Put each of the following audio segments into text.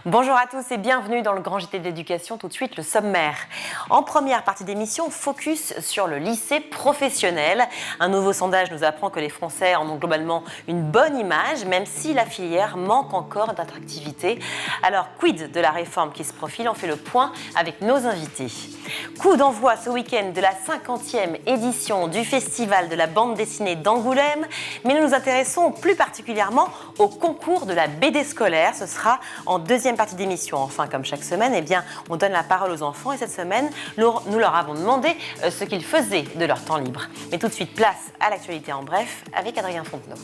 Bonjour à tous et bienvenue dans le Grand JT de l'éducation. Tout de suite, le sommaire. En première partie d'émission, focus sur le lycée professionnel. Un nouveau sondage nous apprend que les Français en ont globalement une bonne image, même si la filière manque encore d'attractivité. Alors, quid de la réforme qui se profile? On fait le point avec nos invités. Coup d'envoi ce week-end de la 50e édition du Festival de la bande dessinée d'Angoulême. Mais nous nous intéressons plus particulièrement au concours de la BD scolaire. Ce sera en deuxième partie d'émission. Enfin, comme chaque semaine, on donne la parole aux enfants. Et cette semaine, nous leur avons demandé ce qu'ils faisaient de leur temps libre. Mais tout de suite, place à l'actualité en bref avec Adrien Fontenot.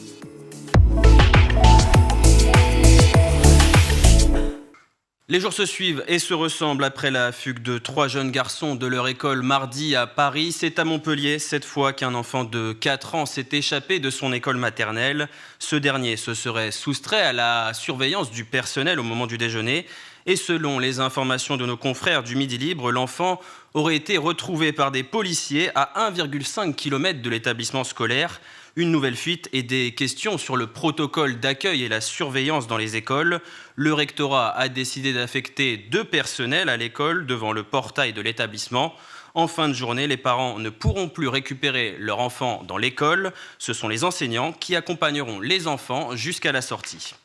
Les jours se suivent et se ressemblent après la fugue de 3 jeunes garçons de leur école mardi à Paris. C'est à Montpellier, cette fois, qu'un enfant de 4 ans s'est échappé de son école maternelle. Ce dernier se serait soustrait à la surveillance du personnel au moment du déjeuner. Et selon les informations de nos confrères du Midi Libre, l'enfant aurait été retrouvé par des policiers à 1,5 km de l'établissement scolaire. Une nouvelle fuite et des questions sur le protocole d'accueil et la surveillance dans les écoles. Le rectorat a décidé d'affecter 2 personnels à l'école devant le portail de l'établissement. En fin de journée, les parents ne pourront plus récupérer leur enfant dans l'école. Ce sont les enseignants qui accompagneront les enfants jusqu'à la sortie.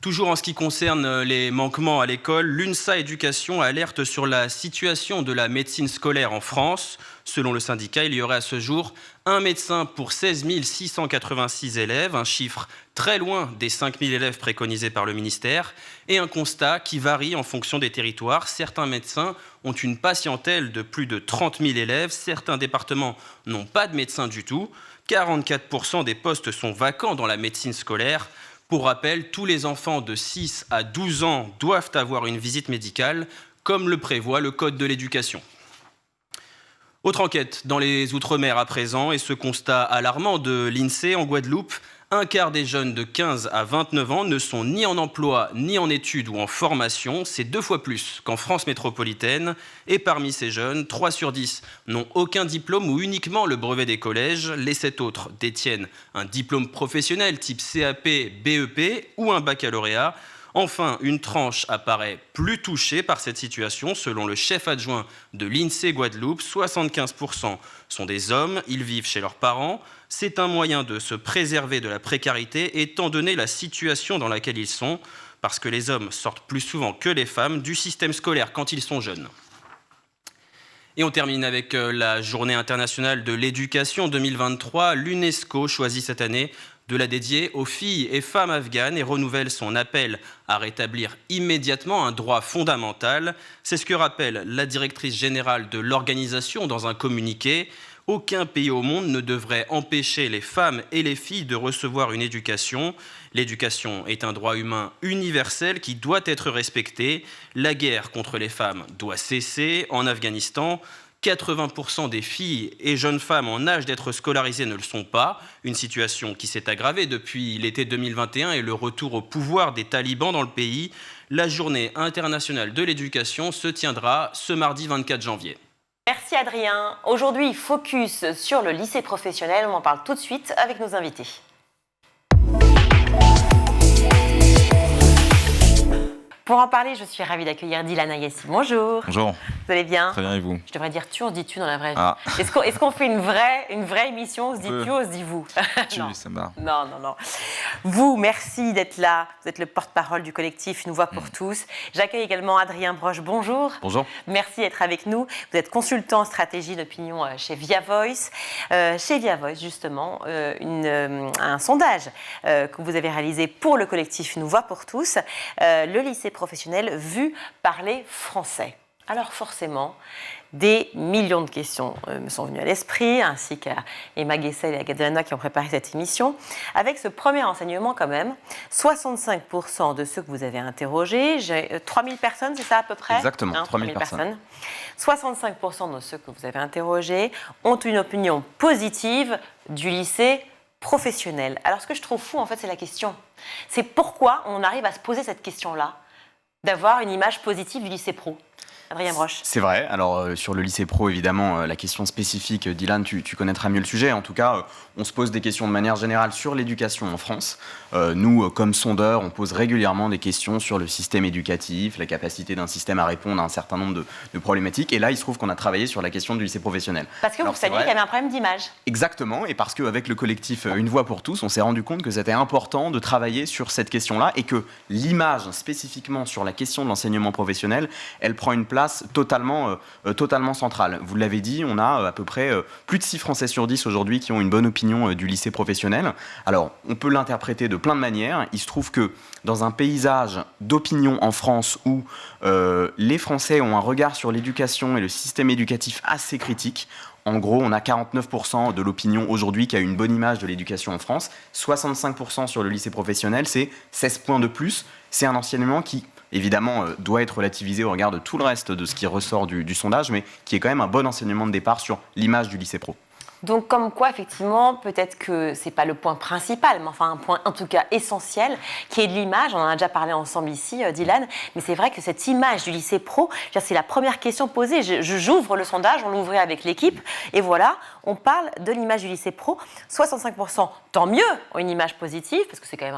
Toujours en ce qui concerne les manquements à l'école, l'UNSA Éducation alerte sur la situation de la médecine scolaire en France. Selon le syndicat, il y aurait à ce jour un médecin pour 16 686 élèves, un chiffre très loin des 5 000 élèves préconisés par le ministère, et un constat qui varie en fonction des territoires. Certains médecins ont une patientèle de plus de 30 000 élèves, certains départements n'ont pas de médecin du tout, 44% des postes sont vacants dans la médecine scolaire. Pour rappel, tous les enfants de 6 à 12 ans doivent avoir une visite médicale, comme le prévoit le Code de l'éducation. Autre enquête dans les Outre-mer à présent, et ce constat alarmant de l'INSEE en Guadeloupe, un quart des jeunes de 15 à 29 ans ne sont ni en emploi, ni en études ou en formation. C'est 2 fois plus qu'en France métropolitaine. Et parmi ces jeunes, 3 sur 10 n'ont aucun diplôme ou uniquement le brevet des collèges. Les 7 autres détiennent un diplôme professionnel type CAP, BEP ou un baccalauréat. Enfin, une tranche apparaît plus touchée par cette situation. Selon le chef adjoint de l'INSEE Guadeloupe, 75% sont des hommes, ils vivent chez leurs parents. C'est un moyen de se préserver de la précarité étant donné la situation dans laquelle ils sont, parce que les hommes sortent plus souvent que les femmes du système scolaire quand ils sont jeunes. Et on termine avec la Journée internationale de l'éducation 2023. L'UNESCO choisit cette année de la dédier aux filles et femmes afghanes et renouvelle son appel à rétablir immédiatement un droit fondamental. C'est ce que rappelle la directrice générale de l'organisation dans un communiqué. Aucun pays au monde ne devrait empêcher les femmes et les filles de recevoir une éducation. L'éducation est un droit humain universel qui doit être respecté. La guerre contre les femmes doit cesser. En Afghanistan, 80% des filles et jeunes femmes en âge d'être scolarisées ne le sont pas. Une situation qui s'est aggravée depuis l'été 2021 et le retour au pouvoir des talibans dans le pays. La journée internationale de l'éducation se tiendra ce mardi 24 janvier. Merci Adrien. Aujourd'hui, focus sur le lycée professionnel. On en parle tout de suite avec nos invités. Pour en parler, je suis ravie d'accueillir Dylan Ayessi. Bonjour. Bonjour. Vous allez bien? Très bien, et vous? Je devrais dire tu, on se dit tu dans la vraie vie. Ah. Est-ce qu'on fait une vraie émission? On se dit tu, on se dit vous? Tu, non. ça me va. Non. Vous, merci d'être là. Vous êtes le porte-parole du collectif Une Voix pour tous. J'accueille également Adrien Broche. Bonjour. Bonjour. Merci d'être avec nous. Vous êtes consultant en stratégie d'opinion chez Via Voice. Chez Via Voice, justement, un sondage que vous avez réalisé pour le collectif Une Voix pour tous. Le lycée professionnel vu par les Français. Alors forcément, des millions de questions me sont venues à l'esprit, ainsi qu'à Emma Guessel et Agathe Delanoë qui ont préparé cette émission. Avec ce premier enseignement quand même, 65% de ceux que vous avez interrogés, 3000 personnes, c'est ça à peu près? Exactement, 3000 personnes. 65% de ceux que vous avez interrogés ont une opinion positive du lycée professionnel. Alors ce que je trouve fou, en fait, c'est la question. C'est pourquoi on arrive à se poser cette question-là, d'avoir une image positive du lycée pro. Adrien Broche. C'est vrai. Alors, sur le lycée pro, évidemment, la question spécifique, Dylan, tu connaîtras mieux le sujet. En tout cas, on se pose des questions de manière générale sur l'éducation en France. Nous, comme sondeurs, on pose régulièrement des questions sur le système éducatif, la capacité d'un système à répondre à un certain nombre de problématiques. Et là, il se trouve qu'on a travaillé sur la question du lycée professionnel. Parce que vous saviez qu'il y avait un problème d'image. Exactement. Et parce qu'avec le collectif Une Voix pour tous, on s'est rendu compte que c'était important de travailler sur cette question-là et que l'image, spécifiquement sur la question de l'enseignement professionnel, elle prend une place totalement centrale. Vous l'avez dit, on a à peu près plus de 6 Français sur 10 aujourd'hui qui ont une bonne opinion du lycée professionnel. Alors, on peut l'interpréter de plein de manières. Il se trouve que dans un paysage d'opinion en France où les Français ont un regard sur l'éducation et le système éducatif assez critique, en gros, on a 49% de l'opinion aujourd'hui qui a une bonne image de l'éducation en France, 65% sur le lycée professionnel, c'est 16 points de plus. C'est un enseignement qui, évidemment, doit être relativisé au regard de tout le reste de ce qui ressort du sondage, mais qui est quand même un bon enseignement de départ sur l'image du lycée pro. Donc, comme quoi, effectivement, peut-être que ce n'est pas le point principal, mais enfin un point en tout cas essentiel, qui est de l'image. On en a déjà parlé ensemble ici, Dylan, mais c'est vrai que cette image du lycée pro, c'est la première question posée. J'ouvre le sondage, on l'ouvrait avec l'équipe, et voilà, on parle de l'image du lycée pro. 65%, tant mieux, ont une image positive, parce que c'est quand même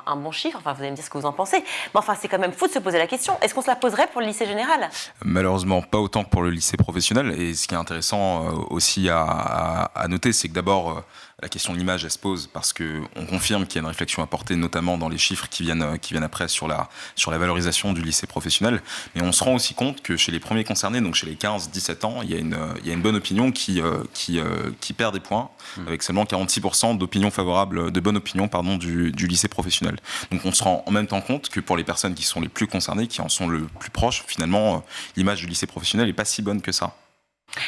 un bon chiffre. Enfin, vous allez me dire ce que vous en pensez. Mais enfin, c'est quand même fou de se poser la question. Est-ce qu'on se la poserait pour le lycée général ? Malheureusement, pas autant que pour le lycée professionnel. Et ce qui est intéressant aussi à noter, c'est que d'abord, la question de l'image, elle se pose parce qu'on confirme qu'il y a une réflexion à porter, notamment dans les chiffres qui viennent après sur la valorisation du lycée professionnel. Mais on se rend aussi compte que chez les premiers concernés, donc chez les 15-17 ans, il y a une bonne opinion qui perd des points, avec seulement 46% de bonne opinion du lycée professionnel. Donc on se rend en même temps compte que pour les personnes qui sont les plus concernées, qui en sont le plus proches, finalement, l'image du lycée professionnel n'est pas si bonne que ça.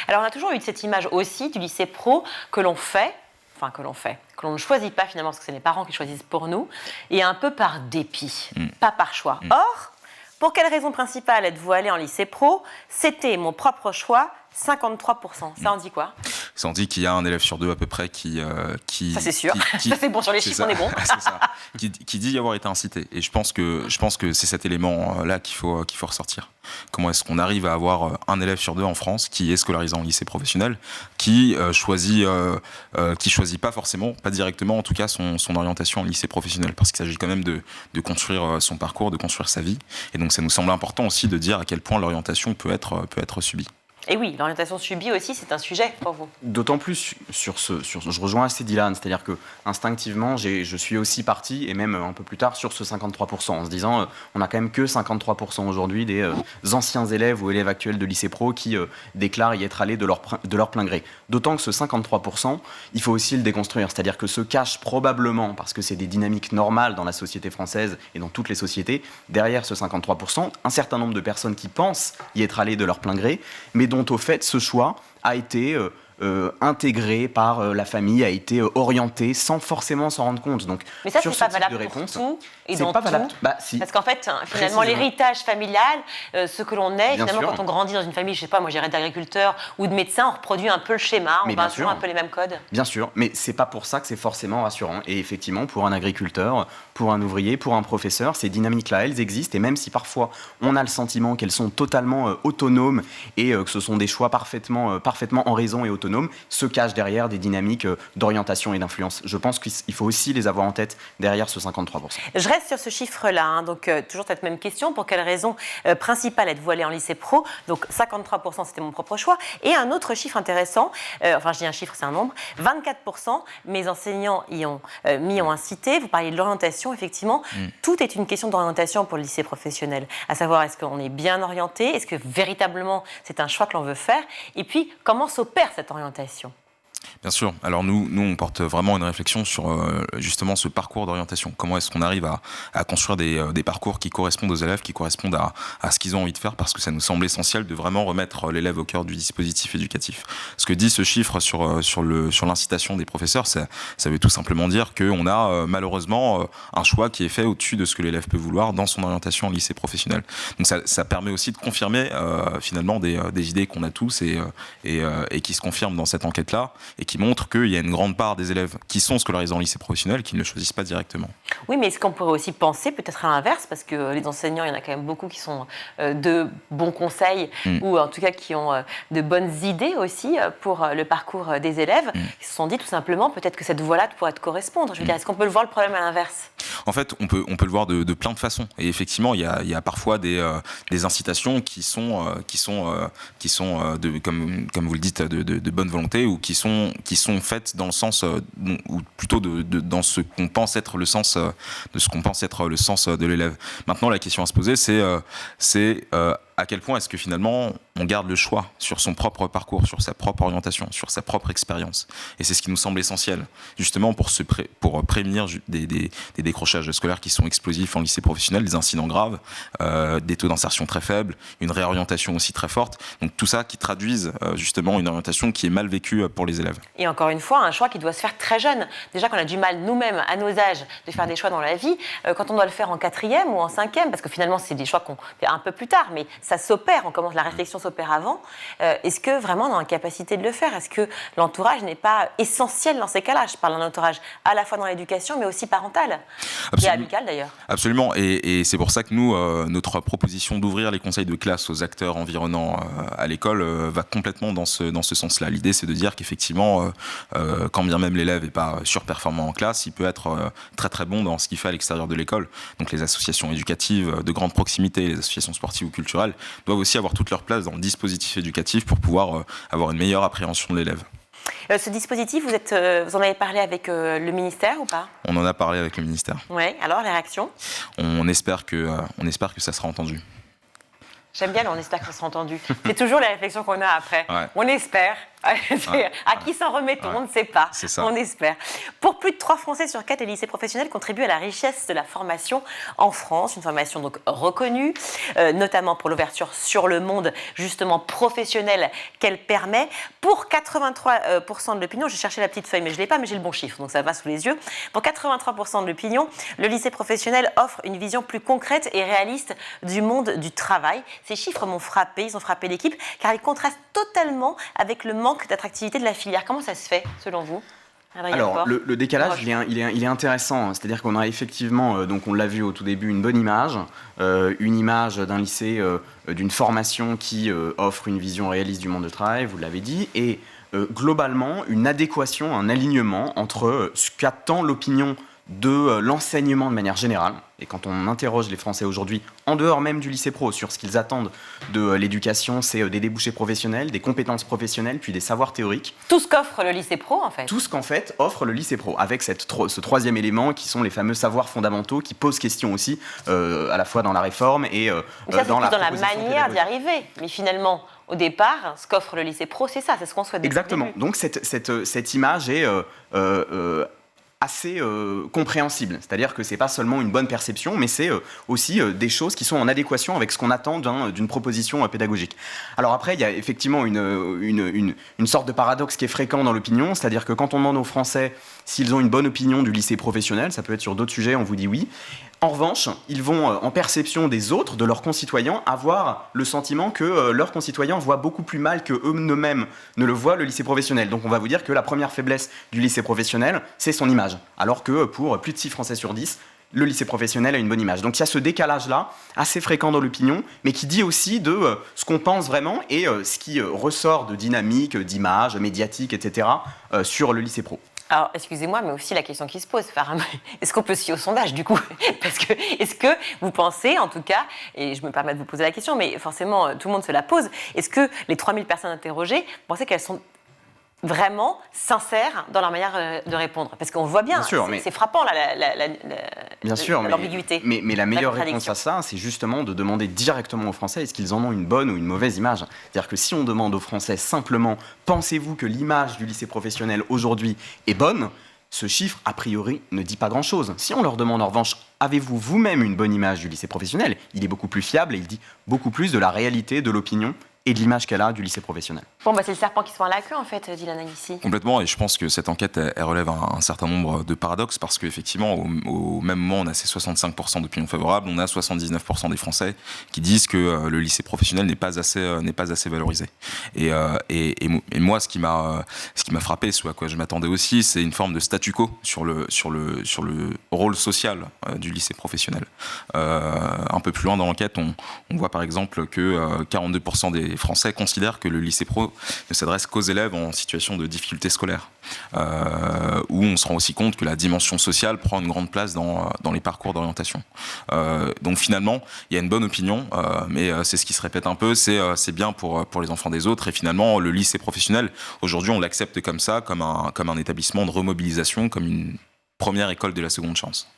Alors on a toujours eu cette image aussi du lycée pro que l'on ne choisit pas finalement parce que c'est les parents qui choisissent pour nous, et un peu par dépit, pas par choix. Or, pour quelle raison principale êtes-vous allé en lycée pro ? C'était mon propre choix, 53%. Ça en dit quoi ? Ça en dit qu'il y a un élève sur deux à peu près qui ça c'est sûr, ça c'est bon, sur les chiffres on est bon. C'est ça, qui dit y avoir été incité. Et je pense que c'est cet élément-là qu'il faut ressortir. Comment est-ce qu'on arrive à avoir un élève sur deux en France qui est scolarisé en lycée professionnel, qui choisit pas forcément, pas directement en tout cas, son orientation en lycée professionnel, parce qu'il s'agit quand même de construire son parcours, de construire sa vie. Et donc ça nous semble important aussi de dire à quel point l'orientation peut être subie. Et oui, l'orientation subie aussi, c'est un sujet pour vous. D'autant plus je rejoins assez Dylan, c'est-à-dire que instinctivement, je suis aussi parti, et même un peu plus tard, sur ce 53%, en se disant, on n'a quand même que 53% aujourd'hui des anciens élèves ou élèves actuels de lycée pro qui déclarent y être allés de leur plein gré. D'autant que ce 53%, il faut aussi le déconstruire, c'est-à-dire que se cache probablement, parce que c'est des dynamiques normales dans la société française et dans toutes les sociétés, derrière ce 53%, un certain nombre de personnes qui pensent y être allées de leur plein gré, mais dont au fait ce choix a été intégré par la famille, a été orienté sans forcément s'en rendre compte. Donc, mais ça, sur c'est pas valable pour tout et dans pas tout. Valable. Bah, si. Parce qu'en fait, finalement, l'héritage familial, ce que l'on est, bien finalement, sûr. quand on grandit dans une famille, je sais pas, moi j'irais d'agriculteur ou de médecin, on reproduit un peu le schéma, on va toujours un peu les mêmes codes. Bien sûr, mais c'est pas pour ça que c'est forcément rassurant. Et effectivement, pour un agriculteur, pour un ouvrier, pour un professeur, ces dynamiques-là, elles existent. Et même si parfois on a le sentiment qu'elles sont totalement autonomes et que ce sont des choix parfaitement en raison et autonomes, se cachent derrière des dynamiques d'orientation et d'influence. Je pense qu'il faut aussi les avoir en tête derrière ce 53%. Je reste sur ce chiffre-là, donc toujours cette même question. Pour quelle raison principale êtes-vous allé en lycée pro ? Donc 53%, c'était mon propre choix. Et un autre chiffre intéressant, enfin je dis un chiffre, c'est un nombre, 24%, mes enseignants y ont incité. Vous parliez de l'orientation, effectivement. Tout est une question d'orientation pour le lycée professionnel. À savoir, est-ce qu'on est bien orienté ? Est-ce que véritablement c'est un choix que l'on veut faire ? Et puis, comment s'opère cette orientation ? Bien sûr. Alors nous, on porte vraiment une réflexion sur justement ce parcours d'orientation. Comment est-ce qu'on arrive à construire des parcours qui correspondent aux élèves, qui correspondent à ce qu'ils ont envie de faire, parce que ça nous semble essentiel de vraiment remettre l'élève au cœur du dispositif éducatif. Ce que dit ce chiffre sur l'incitation des professeurs, ça veut tout simplement dire qu'on a malheureusement un choix qui est fait au-dessus de ce que l'élève peut vouloir dans son orientation en lycée professionnel. Donc ça permet aussi de confirmer finalement des idées qu'on a tous et qui se confirment dans cette enquête-là, et qui qui montrent qu'il y a une grande part des élèves qui sont scolarisés en lycée professionnel qui ne le choisissent pas directement. Oui, mais est-ce qu'on pourrait aussi penser peut-être à l'inverse, parce que les enseignants, il y en a quand même beaucoup qui sont de bons conseils ou en tout cas qui ont de bonnes idées aussi pour le parcours des élèves. Ils se sont dit tout simplement peut-être que cette voie-là pourrait te correspondre. Je veux dire, est-ce qu'on peut le voir le problème à l'inverse ? En fait, on peut le voir de plein de façons. Et effectivement, il y a parfois des incitations qui sont comme vous le dites, de bonne volonté ou qui sont faites dans le sens, ou plutôt dans ce qu'on pense être le sens de l'élève. Maintenant, la question à se poser, c'est à quel point est-ce que finalement on garde le choix sur son propre parcours, sur sa propre orientation, sur sa propre expérience. Et c'est ce qui nous semble essentiel, justement pour prévenir des décrochages scolaires qui sont explosifs en lycée professionnel, des incidents graves, des taux d'insertion très faibles, une réorientation aussi très forte. Donc tout ça qui traduisent justement une orientation qui est mal vécue pour les élèves. Et encore une fois, un choix qui doit se faire très jeune. Déjà qu'on a du mal nous-mêmes, à nos âges, de faire des choix dans la vie, quand on doit le faire en 4e ou en 5e, parce que finalement c'est des choix qu'on fait un peu plus tard, mais ça s'opère, la réflexion s'opère avant. Est-ce que vraiment on est en capacité de le faire ? Est-ce que l'entourage n'est pas essentiel dans ces cas-là ? Je parle d'un entourage à la fois dans l'éducation, mais aussi parental, et amical d'ailleurs. Absolument, et c'est pour ça que nous, notre proposition d'ouvrir les conseils de classe aux acteurs environnants à l'école va complètement dans ce sens-là. L'idée, c'est de dire qu'effectivement, quand bien même l'élève n'est pas surperformant en classe, il peut être très très bon dans ce qu'il fait à l'extérieur de l'école. Donc les associations éducatives de grande proximité, les associations sportives ou culturelles, doivent aussi avoir toute leur place dans le dispositif éducatif pour pouvoir avoir une meilleure appréhension de l'élève. Ce dispositif, vous en avez parlé avec le ministère ou pas ? On en a parlé avec le ministère. Oui, alors les réactions ? On espère que ça sera entendu. J'aime bien, on espère que ça sera entendu. C'est toujours les réflexions qu'on a après. Ouais. On espère. À qui s'en remettons, on ne sait pas. C'est ça. On espère. Pour plus de 3 Français sur 4, les lycées professionnels contribuent à la richesse de la formation en France. Une formation donc reconnue, notamment pour l'ouverture sur le monde, justement professionnel qu'elle permet. Pour 83% de l'opinion, j'ai cherché la petite feuille, mais je ne l'ai pas, mais j'ai le bon chiffre, donc ça va sous les yeux. Pour 83% de l'opinion, le lycée professionnel offre une vision plus concrète et réaliste du monde du travail. Ces chiffres m'ont frappé, ils ont frappé l'équipe, car ils contrastent totalement avec le manque d'attractivité de la filière. Comment ça se fait, selon vous ? Alors, le décalage, il est intéressant. C'est-à-dire qu'on a effectivement, donc on l'a vu au tout début, une bonne image, une image d'un lycée, d'une formation qui offre une vision réaliste du monde du travail, vous l'avez dit, et globalement, une adéquation, un alignement entre ce qu'attend l'opinion de l'enseignement de manière générale. Et quand on interroge les Français aujourd'hui, en dehors même du lycée pro, sur ce qu'ils attendent de l'éducation, c'est des débouchés professionnels, des compétences professionnelles, puis des savoirs théoriques. Tout ce qu'offre le lycée pro, en fait. Tout ce qu'en fait offre le lycée pro, avec ce troisième élément qui sont les fameux savoirs fondamentaux qui posent question aussi, à la fois dans la réforme et dans la manière d'y arriver. Mais finalement, au départ, ce qu'offre le lycée pro, c'est ça, c'est ce qu'on souhaite. Exactement. Donc cette image est assez compréhensible, c'est-à-dire que c'est pas seulement une bonne perception, mais c'est aussi des choses qui sont en adéquation avec ce qu'on attend d'une proposition pédagogique. Alors après, il y a effectivement une sorte de paradoxe qui est fréquent dans l'opinion, c'est-à-dire que quand on demande aux Français s'ils ont une bonne opinion du lycée professionnel, ça peut être sur d'autres sujets, on vous dit oui. En revanche, ils vont, en perception des autres, de leurs concitoyens, avoir le sentiment que leurs concitoyens voient beaucoup plus mal qu'eux-mêmes ne le voient le lycée professionnel. Donc on va vous dire que la première faiblesse du lycée professionnel, c'est son image. Alors que pour plus de 6 Français sur 10, le lycée professionnel a une bonne image. Donc il y a ce décalage-là, assez fréquent dans l'opinion, mais qui dit aussi de ce qu'on pense vraiment et ce qui ressort de dynamique, d'image, médiatique, etc. Sur le lycée pro. Alors, excusez-moi, mais aussi la question qui se pose, est-ce qu'on peut se fier au sondage, du coup ? Parce que, est-ce que vous pensez, en tout cas, et je me permets de vous poser la question, mais forcément, tout le monde se la pose, est-ce que les 3000 personnes interrogées, vous pensez qu'elles sont vraiment sincères dans leur manière de répondre ? Parce qu'on voit bien, c'est frappant, l'ambiguïté. Mais la meilleure réponse à ça, c'est justement de demander directement aux Français est-ce qu'ils en ont une bonne ou une mauvaise image. C'est-à-dire que si on demande aux Français simplement « Pensez-vous que l'image du lycée professionnel aujourd'hui est bonne ?», ce chiffre, a priori, ne dit pas grand-chose. Si on leur demande en revanche « Avez-vous vous-même une bonne image du lycée professionnel ?», il est beaucoup plus fiable et il dit beaucoup plus de la réalité de l'opinion et de l'image qu'elle a du lycée professionnel. Bon, c'est le serpent qui se mord la queue, en fait, Dylan ici. Complètement, et je pense que cette enquête, elle relève un certain nombre de paradoxes, parce qu'effectivement, au même moment, on a ces 65% d'opinion favorable, on a 79% des Français qui disent que le lycée professionnel n'est pas assez valorisé. Et moi, ce qui m'a frappé, ce à quoi je m'attendais aussi, c'est une forme de statu quo sur le rôle social du lycée professionnel. Un peu plus loin dans l'enquête, on voit par exemple que 42% des Français considèrent que le lycée pro ne s'adresse qu'aux élèves en situation de difficulté scolaire, où on se rend aussi compte que la dimension sociale prend une grande place dans les parcours d'orientation. Donc finalement, il y a une bonne opinion, mais c'est ce qui se répète un peu, c'est bien pour les enfants des autres, et finalement le lycée professionnel, aujourd'hui on l'accepte comme ça, comme un établissement de remobilisation, comme une première école de la seconde chance.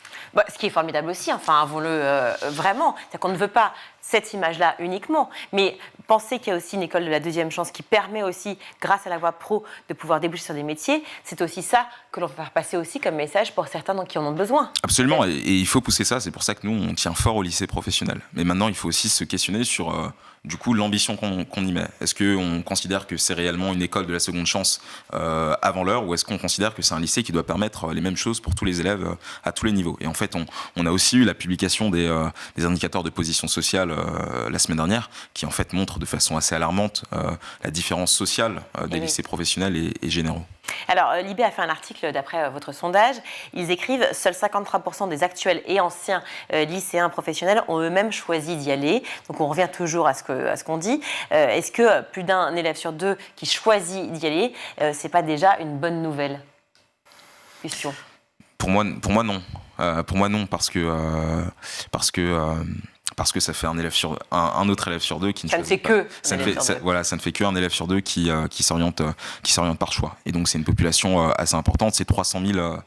Ce qui est formidable aussi, avouons-le vraiment, c'est qu'on ne veut pas cette image-là uniquement, mais penser qu'il y a aussi une école de la deuxième chance qui permet aussi, grâce à la voie pro, de pouvoir déboucher sur des métiers, c'est aussi ça que l'on peut faire passer aussi comme message pour certains qui en ont besoin. Absolument, et il faut pousser ça, c'est pour ça que nous, on tient fort au lycée professionnel. Mais maintenant, il faut aussi se questionner sur, du coup, l'ambition qu'on y met. Est-ce qu'on considère que c'est réellement une école de la seconde chance avant l'heure, ou est-ce qu'on considère que c'est un lycée qui doit permettre les mêmes choses pour tous les élèves à tous les niveaux? Et en fait, on a aussi eu la publication des indicateurs de position sociale la semaine dernière, qui en fait montrent de façon assez alarmante la différence sociale des lycées professionnels et généraux. Alors, Libé a fait un article d'après votre sondage. Ils écrivent « Seuls 53% des actuels et anciens lycéens professionnels ont eux-mêmes choisi d'y aller ». Donc, on revient toujours à ce qu'on dit. Est-ce que plus d'un élève sur deux qui choisit d'y aller, c'est pas déjà une bonne nouvelle? Question. Pour moi, non. Pour moi, non, parce que ça fait un autre élève sur deux qui ne choisit pas. Ça ne fait qu'un élève sur deux qui s'oriente par choix. Et donc c'est une population assez importante, c'est 300 000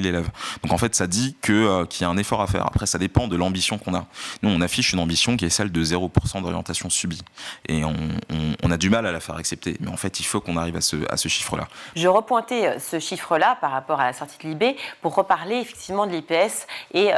élèves. Donc en fait ça dit qu'il y a un effort à faire. Après ça dépend de l'ambition qu'on a. Nous on affiche une ambition qui est celle de 0% d'orientation subie. Et on a du mal à la faire accepter. Mais en fait il faut qu'on arrive à ce chiffre-là. Je repointais ce chiffre-là par rapport à la sortie de Libé pour reparler effectivement de l'IPS et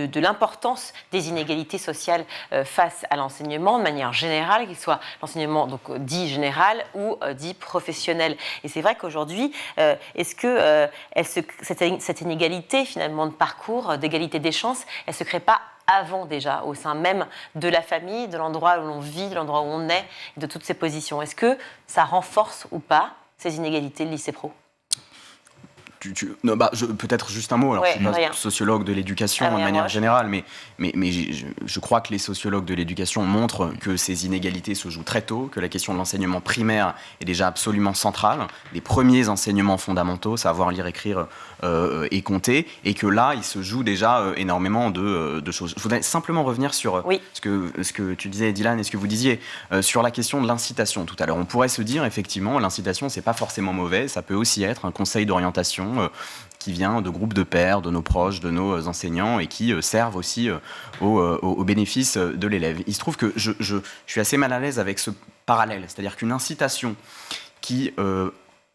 de l'importance des inégalités sociales face à l'enseignement de manière générale, qu'il soit l'enseignement donc dit général ou dit professionnel. Et c'est vrai qu'aujourd'hui, est-ce que cette inégalité finalement de parcours, d'égalité des chances, elle se crée pas avant déjà, au sein même de la famille, de l'endroit où l'on vit, de l'endroit où on est, de toutes ces positions? Est-ce que ça renforce ou pas ces inégalités, le lycée pro? Peut-être juste un mot, alors je ne suis pas sociologue de l'éducation de manière générale, mais je crois que les sociologues de l'éducation montrent que ces inégalités se jouent très tôt, que la question de l'enseignement primaire est déjà absolument centrale, les premiers enseignements fondamentaux, savoir lire, écrire et compter, et que là, il se joue déjà énormément de choses. Je voudrais simplement revenir sur ce que tu disais, Dylan, et ce que vous disiez, sur la question de l'incitation tout à l'heure. On pourrait se dire, effectivement, l'incitation, c'est pas forcément mauvais, ça peut aussi être un conseil d'orientation qui vient de groupes de pairs, de nos proches, de nos enseignants et qui servent aussi au bénéfice de l'élève. Il se trouve que je suis assez mal à l'aise avec ce parallèle, c'est-à-dire qu'une incitation qui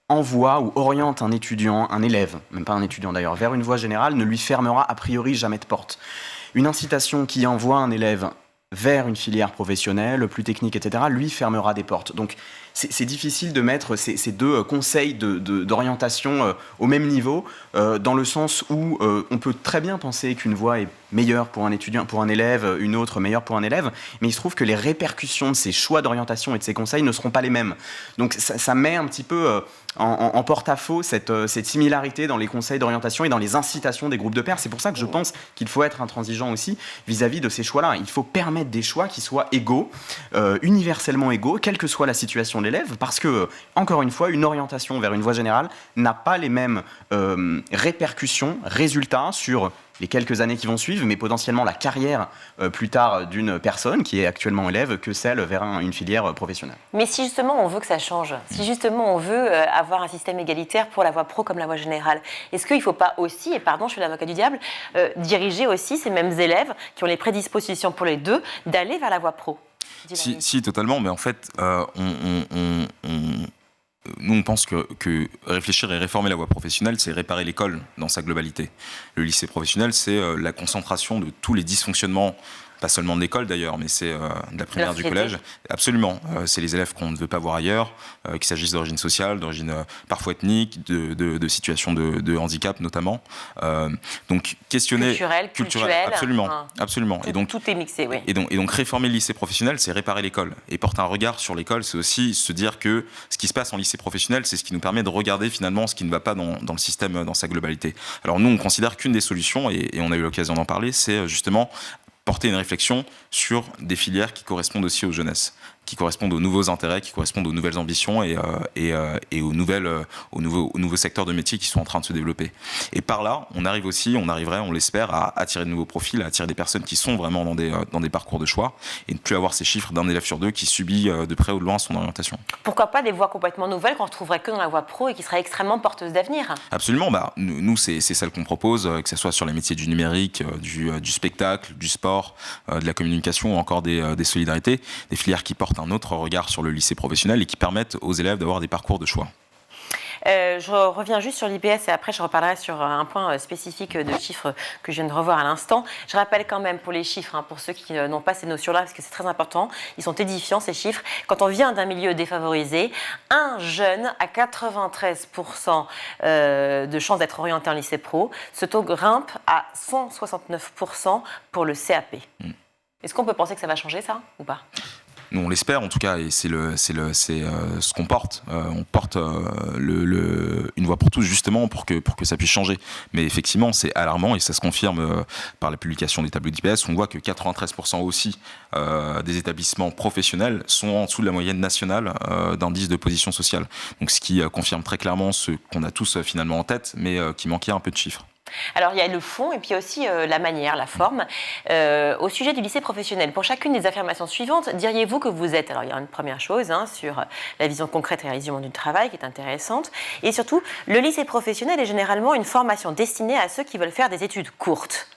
envoie ou oriente un étudiant, un élève, même pas un étudiant d'ailleurs, vers une voie générale ne lui fermera a priori jamais de porte. Une incitation qui envoie un élève vers une filière professionnelle, plus technique, etc., lui fermera des portes. Donc, c'est difficile de mettre ces deux conseils d'orientation au même niveau, dans le sens où on peut très bien penser qu'une voie est meilleure pour un étudiant, pour un élève, une autre meilleure pour un élève, mais il se trouve que les répercussions de ces choix d'orientation et de ces conseils ne seront pas les mêmes. Donc ça met un petit peu en porte-à-faux cette similarité dans les conseils d'orientation et dans les incitations des groupes de pairs. C'est pour ça que je pense qu'il faut être intransigeant aussi vis-à-vis de ces choix-là. Il faut permettre des choix qui soient égaux, universellement égaux, quelle que soit la situation de l'élève, parce que, encore une fois, une orientation vers une voie générale n'a pas les mêmes répercussions, résultats sur les quelques années qui vont suivre, mais potentiellement la carrière plus tard d'une personne qui est actuellement élève que celle vers une filière professionnelle. Mais si justement on veut que ça change, si justement on veut avoir un système égalitaire pour la voie pro comme la voie générale, est-ce qu'il ne faut pas aussi, et pardon, je suis l'avocat du diable, diriger aussi ces mêmes élèves qui ont les prédispositions pour les deux d'aller vers la voie pro? Si, totalement, mais en fait, nous, on pense que réfléchir et réformer la voie professionnelle, c'est réparer l'école dans sa globalité. Le lycée professionnel, c'est la concentration de tous les dysfonctionnements pas seulement de l'école d'ailleurs, mais c'est de la primaire, du société. collège. Absolument. C'est les élèves qu'on ne veut pas voir ailleurs, qu'il s'agisse d'origine sociale, d'origine parfois ethnique, de situations de handicap notamment. Donc questionner... Culturel, absolument. Absolument. Et donc, tout est mixé, oui. Et donc réformer le lycée professionnel, c'est réparer l'école. Et porter un regard sur l'école, c'est aussi se dire que ce qui se passe en lycée professionnel, c'est ce qui nous permet de regarder finalement ce qui ne va pas dans le système dans sa globalité. Alors nous, on considère qu'une des solutions, et on a eu l'occasion d'en parler, c'est justement porter une réflexion sur des filières qui correspondent aussi aux jeunesses, qui correspondent aux nouveaux intérêts, qui correspondent aux nouvelles ambitions et aux nouveaux secteurs de métiers qui sont en train de se développer. Et par là, on arriverait, on l'espère, à attirer de nouveaux profils, à attirer des personnes qui sont vraiment dans des parcours de choix et ne plus avoir ces chiffres d'un élève sur deux qui subit de près ou de loin son orientation. Pourquoi pas des voies complètement nouvelles qu'on ne retrouverait que dans la voie pro et qui seraient extrêmement porteuses d'avenir? Absolument. Nous, c'est celle qu'on propose, que ce soit sur les métiers du numérique, du spectacle, du sport, de la communication ou encore des solidarités, des filières qui portent un autre regard sur le lycée professionnel et qui permettent aux élèves d'avoir des parcours de choix. Je reviens juste sur l'IPS et après je reparlerai sur un point spécifique de chiffres que je viens de revoir à l'instant. Je rappelle quand même pour les chiffres, pour ceux qui n'ont pas ces notions-là, parce que c'est très important, ils sont édifiants ces chiffres. Quand on vient d'un milieu défavorisé, un jeune a 93% de chances d'être orienté en lycée pro. Ce taux grimpe à 169% pour le CAP. Est-ce qu'on peut penser que ça va changer ça ou pas ? Nous, on l'espère en tout cas, et c'est ce qu'on porte. On porte une voie pour tous justement pour que ça puisse changer. Mais effectivement, c'est alarmant et ça se confirme par la publication des tableaux d'IPS. On voit que 93% aussi des établissements professionnels sont en dessous de la moyenne nationale d'indice de position sociale. Donc, ce qui confirme très clairement ce qu'on a tous finalement en tête, mais qui manquait un peu de chiffres. Alors, il y a le fond et puis aussi la manière, la forme. Au sujet du lycée professionnel, pour chacune des affirmations suivantes, diriez-vous que vous êtes... Alors, il y a une première chose sur la vision concrète et réalisation du travail qui est intéressante. Et surtout, le lycée professionnel est généralement une formation destinée à ceux qui veulent faire des études courtes.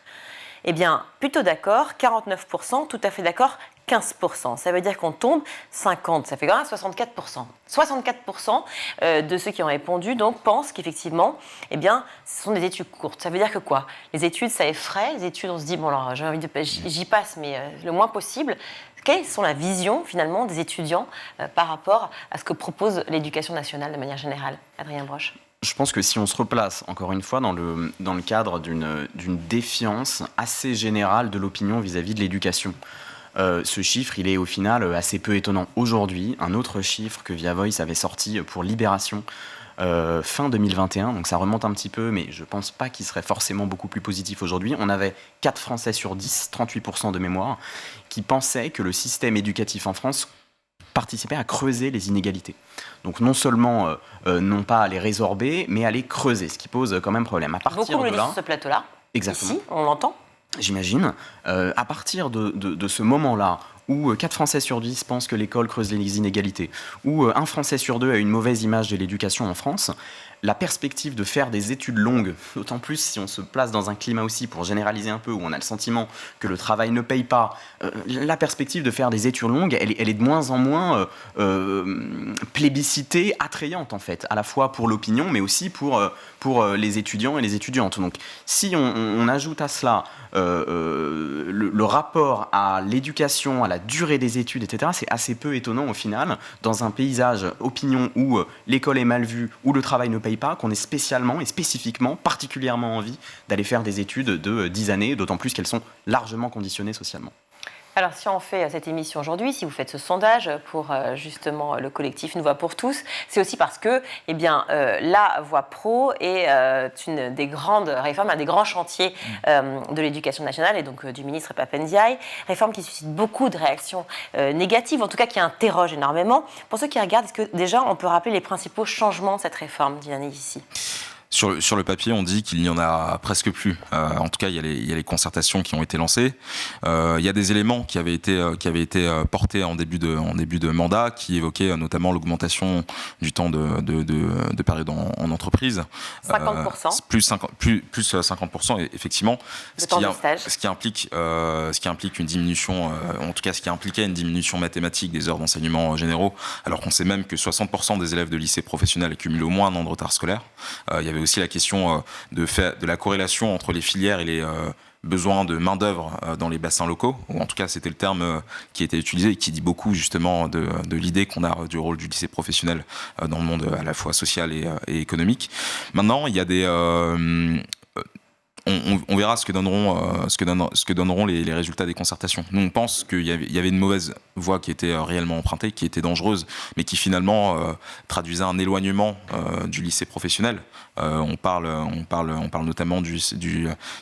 Eh bien, plutôt d'accord, 49%, tout à fait d'accord, 15%. Ça veut dire qu'on tombe 50%, ça fait quand même 64%. 64% de ceux qui ont répondu donc, pensent qu'effectivement, eh bien, ce sont des études courtes. Ça veut dire que quoi ? Les études, ça effraie. Les études, on se dit, bon, alors j'y passe, mais le moins possible. Quelles sont la vision, finalement, des étudiants par rapport à ce que propose l'éducation nationale de manière générale ? Adrien Broche. Je pense que si on se replace, encore une fois, dans le cadre d'une défiance assez générale de l'opinion vis-à-vis de l'éducation, ce chiffre, il est au final assez peu étonnant. Aujourd'hui, un autre chiffre que Via Voice avait sorti pour Libération fin 2021, donc ça remonte un petit peu, mais je ne pense pas qu'il serait forcément beaucoup plus positif aujourd'hui. On avait 4 Français sur 10, 38% de mémoire, qui pensaient que le système éducatif en France participait à creuser les inégalités. Donc non seulement non pas à les résorber, mais à les creuser, ce qui pose quand même problème. À partir Beaucoup me de le disent sur ce plateau-là. Exactement. Ici, on l'entend. J'imagine. À partir de ce moment-là, où 4 Français sur 10 pensent que l'école creuse les inégalités, où 1 Français sur 2 a une mauvaise image de l'éducation en France, la perspective de faire des études longues, d'autant plus si on se place dans un climat aussi, pour généraliser un peu, où on a le sentiment que le travail ne paye pas, la perspective de faire des études longues, elle est de moins en moins plébiscitée, attrayante en fait, à la fois pour l'opinion, mais aussi pour les étudiants et les étudiantes. Donc si on ajoute à cela le rapport à l'éducation, à la durée des études, etc., c'est assez peu étonnant au final, dans un paysage opinion où l'école est mal vue, où le travail ne paye pas, qu'on ait spécialement et spécifiquement, particulièrement envie d'aller faire des études de 10 années, d'autant plus qu'elles sont largement conditionnées socialement. Alors, si on fait cette émission aujourd'hui, si vous faites ce sondage pour justement le collectif Une Voix pour tous, c'est aussi parce que la voie pro est une des grandes réformes, un des grands chantiers de l'éducation nationale et donc du ministre Pap Ndiaye. Réforme qui suscite beaucoup de réactions négatives, en tout cas qui interroge énormément. Pour ceux qui regardent, est-ce que déjà on peut rappeler les principaux changements de cette réforme, Dylan ici ? Sur le papier, on dit qu'il n'y en a presque plus. En tout cas, il y a les concertations qui ont été lancées. Il y a des éléments qui avaient été portés en début de mandat, qui évoquaient notamment l'augmentation du temps de période en entreprise. 50%. Plus 50%, effectivement. De temps de stage. Ce qui implique une diminution, en tout cas ce qui impliquait une diminution mathématique des heures d'enseignement généraux, alors qu'on sait même que 60% des élèves de lycée professionnel accumulent au moins un an de retard scolaire. Il y avait aussi la question de la corrélation entre les filières et les besoin de main-d'œuvre dans les bassins locaux, ou en tout cas c'était le terme qui a été utilisé et qui dit beaucoup justement de l'idée qu'on a du rôle du lycée professionnel dans le monde à la fois social et économique. Maintenant, il y a des... on verra ce que donneront les résultats des concertations. Nous, on pense qu'il y avait une mauvaise voie qui était réellement empruntée, qui était dangereuse, mais qui finalement traduisait un éloignement du lycée professionnel. On parle notamment du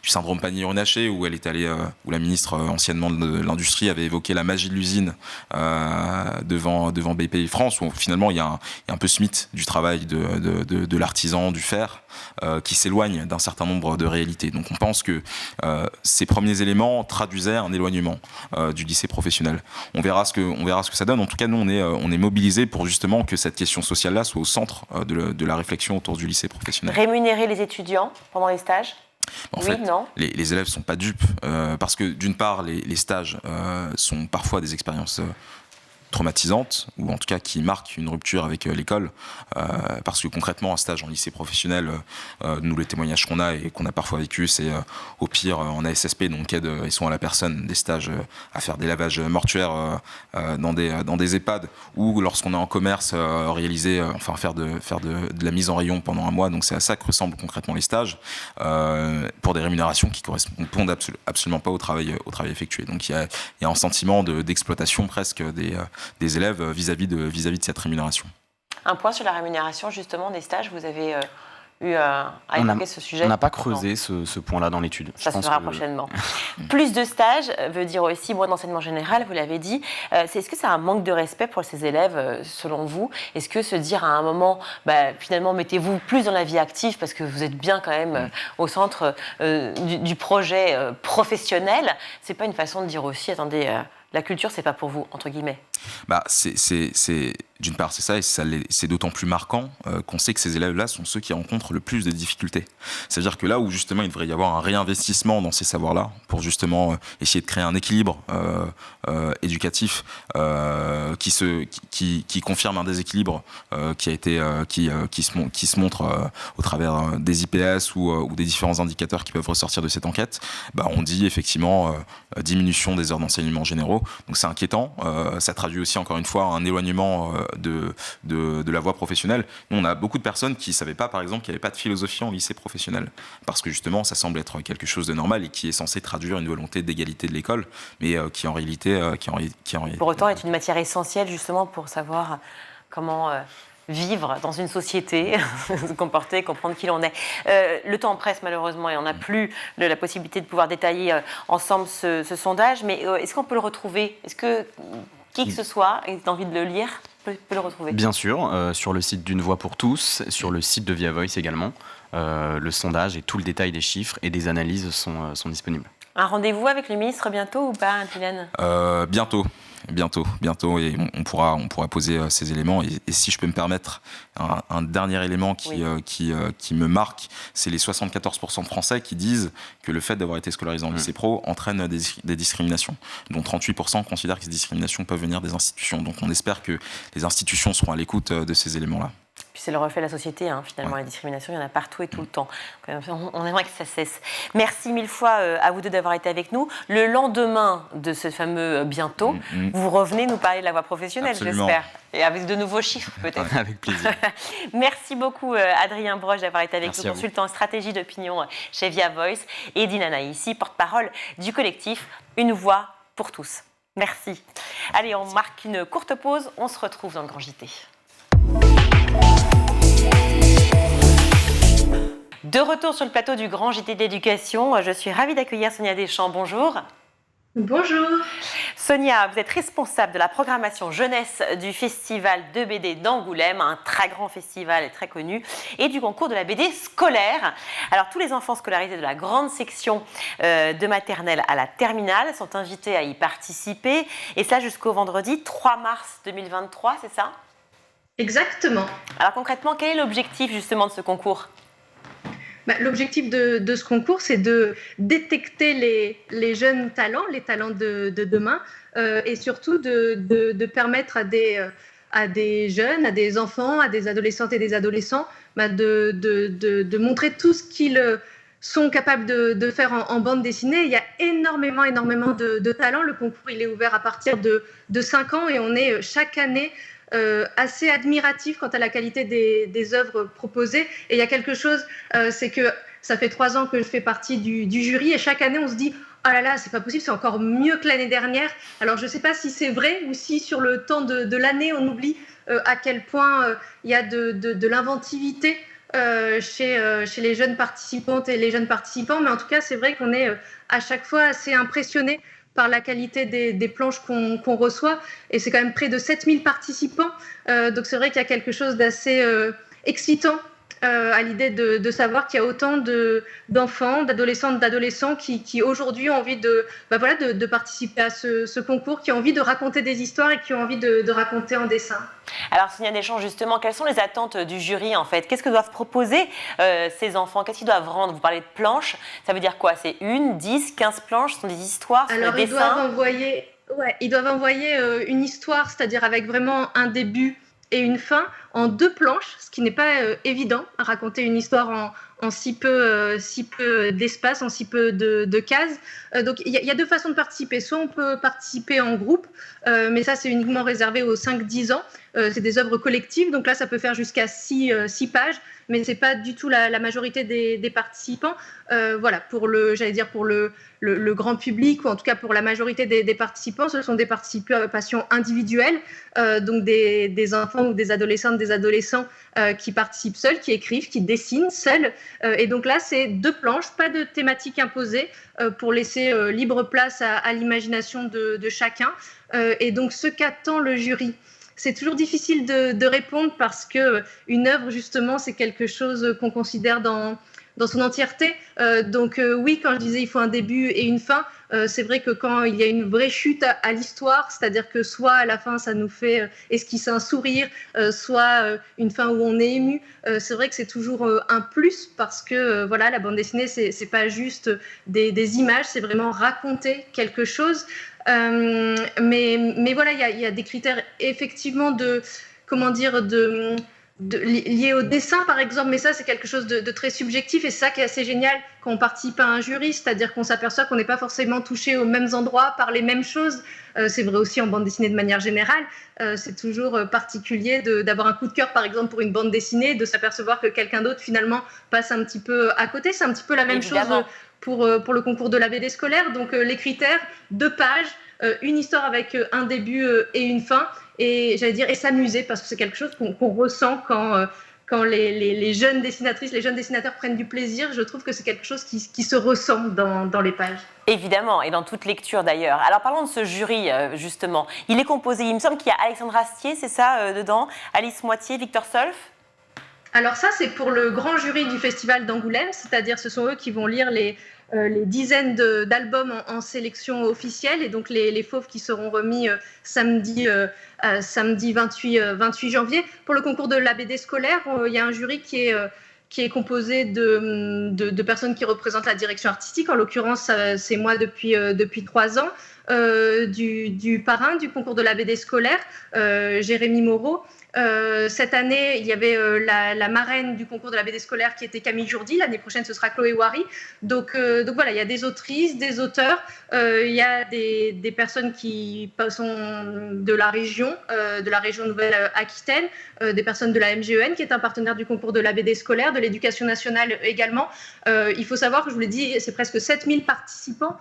syndrome panier-runacher, où où la ministre anciennement de l'Industrie avait évoqué la magie de l'usine devant BPI France, où finalement il y a un peu ce mythe du travail de l'artisan, du fer, qui s'éloigne d'un certain nombre de réalités. Donc on pense que ces premiers éléments traduisaient un éloignement du lycée professionnel. On verra ce que ça donne. En tout cas, nous, on est mobilisés pour justement que cette question sociale-là soit au centre de la réflexion autour du lycée professionnel. Rémunérer les étudiants pendant les stages ? En oui, fait, non. Les élèves ne sont pas dupes, parce que d'une part, les stages sont parfois des expériences traumatisantes, ou en tout cas qui marquent une rupture avec l'école, parce que concrètement un stage en lycée professionnel, nous les témoignages qu'on a et qu'on a parfois vécu, c'est au pire en ASSP, donc aide et soins à la personne, des stages à faire des lavages mortuaires dans des EHPAD, ou lorsqu'on est en commerce, faire de la mise en rayon pendant un mois. Donc c'est à ça que ressemblent concrètement les stages, pour des rémunérations qui correspondent absolument pas au travail effectué. Donc il y a un sentiment d'exploitation presque des élèves vis-à-vis de cette rémunération. Un point sur la rémunération justement des stages, vous avez eu à évoquer ce sujet ? On n'a pas creusé ce point-là dans l'étude. Ça se fera prochainement. Plus de stages veut dire aussi moins d'enseignement général, vous l'avez dit. Est-ce que c'est un manque de respect pour ces élèves, selon vous ? Est-ce que se dire à un moment, finalement, mettez-vous plus dans la vie active parce que vous êtes bien quand même au centre du projet professionnel, c'est pas une façon de dire aussi, attendez, la culture, c'est pas pour vous, entre guillemets ? D'une part, c'est ça, et c'est d'autant plus marquant qu'on sait que ces élèves-là sont ceux qui rencontrent le plus de difficultés. C'est-à-dire que là où justement il devrait y avoir un réinvestissement dans ces savoirs-là, pour justement essayer de créer un équilibre éducatif qui confirme un déséquilibre qui se montre au travers des IPS ou des différents indicateurs qui peuvent ressortir de cette enquête, on dit effectivement diminution des heures d'enseignement généraux. Donc c'est inquiétant. Ça traduit aussi encore une fois un éloignement de la voie professionnelle. Nous, on a beaucoup de personnes qui ne savaient pas, par exemple, qu'il n'y avait pas de philosophie en lycée professionnel, parce que justement, ça semble être quelque chose de normal et qui est censé traduire une volonté d'égalité de l'école, mais qui en réalité... Pour autant, est une matière essentielle, justement, pour savoir comment... vivre dans une société, se comporter, comprendre qui l'on est. Le temps presse malheureusement et on n'a plus la possibilité de pouvoir détailler ensemble ce sondage, mais est-ce qu'on peut le retrouver ? Est-ce que qui que ce soit ait envie de le lire peut le retrouver ? Bien sûr, sur le site d'Une Voix pour tous, sur le site de Via Voice également. Le sondage et tout le détail des chiffres et des analyses sont disponibles. Un rendez-vous avec le ministre bientôt ou pas, Dylan ? Bientôt, et on pourra poser ces éléments. Et si je peux me permettre, un dernier élément qui me marque, c'est les 74% de Français qui disent que le fait d'avoir été scolarisé en lycée pro entraîne des discriminations, dont 38% considèrent que ces discriminations peuvent venir des institutions. Donc on espère que les institutions seront à l'écoute de ces éléments-là. Puis c'est le reflet de la société, finalement, la discrimination, il y en a partout et tout le temps. On aimerait que ça cesse. Merci mille fois à vous deux d'avoir été avec nous. Le lendemain de ce fameux bientôt, vous revenez nous parler de la voie professionnelle, Absolument. J'espère. Et avec de nouveaux chiffres, peut-être. Avec plaisir. Merci beaucoup, Adrien Broche, d'avoir été avec Merci nous, consultant en stratégie d'opinion chez Via Voice, et Dylan Aïssi, porte-parole du collectif Une Voix pour tous. Merci. Allez, on marque une courte pause. On se retrouve dans le Grand JT. De retour sur le plateau du Grand JT d'éducation, je suis ravie d'accueillir Sonia Deschamps. Bonjour. Bonjour. Sonia, vous êtes responsable de la programmation jeunesse du Festival de BD d'Angoulême, un très grand festival et très connu, et du concours de la BD scolaire. Alors, tous les enfants scolarisés de la grande section de maternelle à la terminale sont invités à y participer, et ça jusqu'au vendredi 3 mars 2023, c'est ça ? Exactement. Alors concrètement, quel est l'objectif justement de ce concours ? L'objectif de ce concours, c'est de détecter les jeunes talents, les talents de demain, et surtout de permettre à des jeunes, à des enfants, à des adolescentes et des adolescents, de montrer tout ce sont capables de faire en bande dessinée. Il y a énormément de talents. Le concours, il est ouvert à partir de 5 ans et on est chaque année assez admiratif quant à la qualité des œuvres proposées. Et il y a quelque chose, c'est que ça fait 3 ans que je fais partie du jury et chaque année, on se dit « Oh là là, c'est pas possible, c'est encore mieux que l'année dernière ». Alors, je ne sais pas si c'est vrai ou si sur le temps de l'année, on oublie à quel point il y a de l'inventivité chez les jeunes participantes et les jeunes participants. Mais en tout cas, c'est vrai qu'on est à chaque fois assez impressionnés par la qualité des planches qu'on reçoit. Et c'est quand même près de 7000 participants. Donc c'est vrai qu'il y a quelque chose d'assez excitant à l'idée de savoir qu'il y a autant d'enfants, d'adolescents qui aujourd'hui ont envie de participer à ce concours, qui ont envie de raconter des histoires et qui ont envie de raconter en dessin. Alors Sonia Deschamps, justement, quelles sont les attentes du jury en fait? Qu'est-ce que doivent proposer ces enfants? Qu'est-ce qu'ils doivent rendre? Vous parlez de planches, ça veut dire quoi? C'est 1, 10, 15 planches? Ce sont des histoires, ce sont des dessins? Ils doivent envoyer une histoire, c'est-à-dire avec vraiment un début et une fin en 2 planches, ce qui n'est pas évident à raconter une histoire en si peu d'espace, en si peu de cases. Donc il y a 2 façons de participer. Soit on peut participer en groupe, mais ça c'est uniquement réservé aux 5-10 ans. C'est des œuvres collectives, donc là ça peut faire jusqu'à 6 pages, mais c'est pas du tout la majorité des participants. Voilà, pour le grand public, ou en tout cas pour la majorité des participants, ce sont des participations individuelles, donc des enfants ou des adolescentes, des adolescents qui participent seuls, qui écrivent, qui dessinent seuls. Et donc là, c'est 2 planches, pas de thématique imposée, pour laisser libre place à l'imagination de chacun. Et donc ce qu'attend le jury, c'est toujours difficile de répondre parce qu'une œuvre, justement, c'est quelque chose qu'on considère dans son entièreté. Donc oui, quand je disais il faut un début et une fin, c'est vrai que quand il y a une vraie chute à l'histoire, c'est-à-dire que soit à la fin ça nous fait esquisser un sourire, soit une fin où on est ému, c'est vrai que c'est toujours un plus parce que voilà, la bande dessinée c'est pas juste des images, c'est vraiment raconter quelque chose. Mais voilà, il y a des critères effectivement liés au dessin, par exemple, mais ça, c'est quelque chose de très subjectif et c'est ça qui est assez génial quand on participe à un jury, c'est-à-dire qu'on s'aperçoit qu'on n'est pas forcément touché aux mêmes endroits par les mêmes choses. C'est vrai aussi en bande dessinée de manière générale. C'est toujours particulier d'avoir un coup de cœur, par exemple, pour une bande dessinée, de s'apercevoir que quelqu'un d'autre, finalement, passe un petit peu à côté. C'est un petit peu la même chose pour le concours de la BD scolaire. Donc, les critères, 2 pages, une histoire avec un début et une fin, et j'allais dire, et s'amuser, parce que c'est quelque chose qu'on ressent quand les jeunes dessinatrices, les jeunes dessinateurs prennent du plaisir. Je trouve que c'est quelque chose qui se ressent dans les pages. Évidemment, et dans toute lecture d'ailleurs. Alors parlons de ce jury, justement. Il est composé, il me semble qu'il y a Alexandre Astier, c'est ça, dedans, Alice Moitié, Victor Solf? Alors ça, c'est pour le grand jury du Festival d'Angoulême, c'est-à-dire ce sont eux qui vont lire les dizaines d'albums en sélection officielle, et donc les fauves qui seront remis samedi 28 janvier. Pour le concours de la BD scolaire, il y a un jury qui est composé de personnes qui représentent la direction artistique. En l'occurrence, c'est moi depuis 3 ans. Du parrain du concours de la BD scolaire, Jérémy Moreau. Cette année, il y avait la marraine du concours de la BD scolaire qui était Camille Jourdi. L'année prochaine, ce sera Chloé Wary. Donc voilà, il y a des autrices, des auteurs, il y a des personnes qui sont de la région Nouvelle-Aquitaine, des personnes de la MGEN qui est un partenaire du concours de la BD scolaire, de l'éducation nationale également. Il faut savoir que, je vous l'ai dit, c'est presque 7000 participants.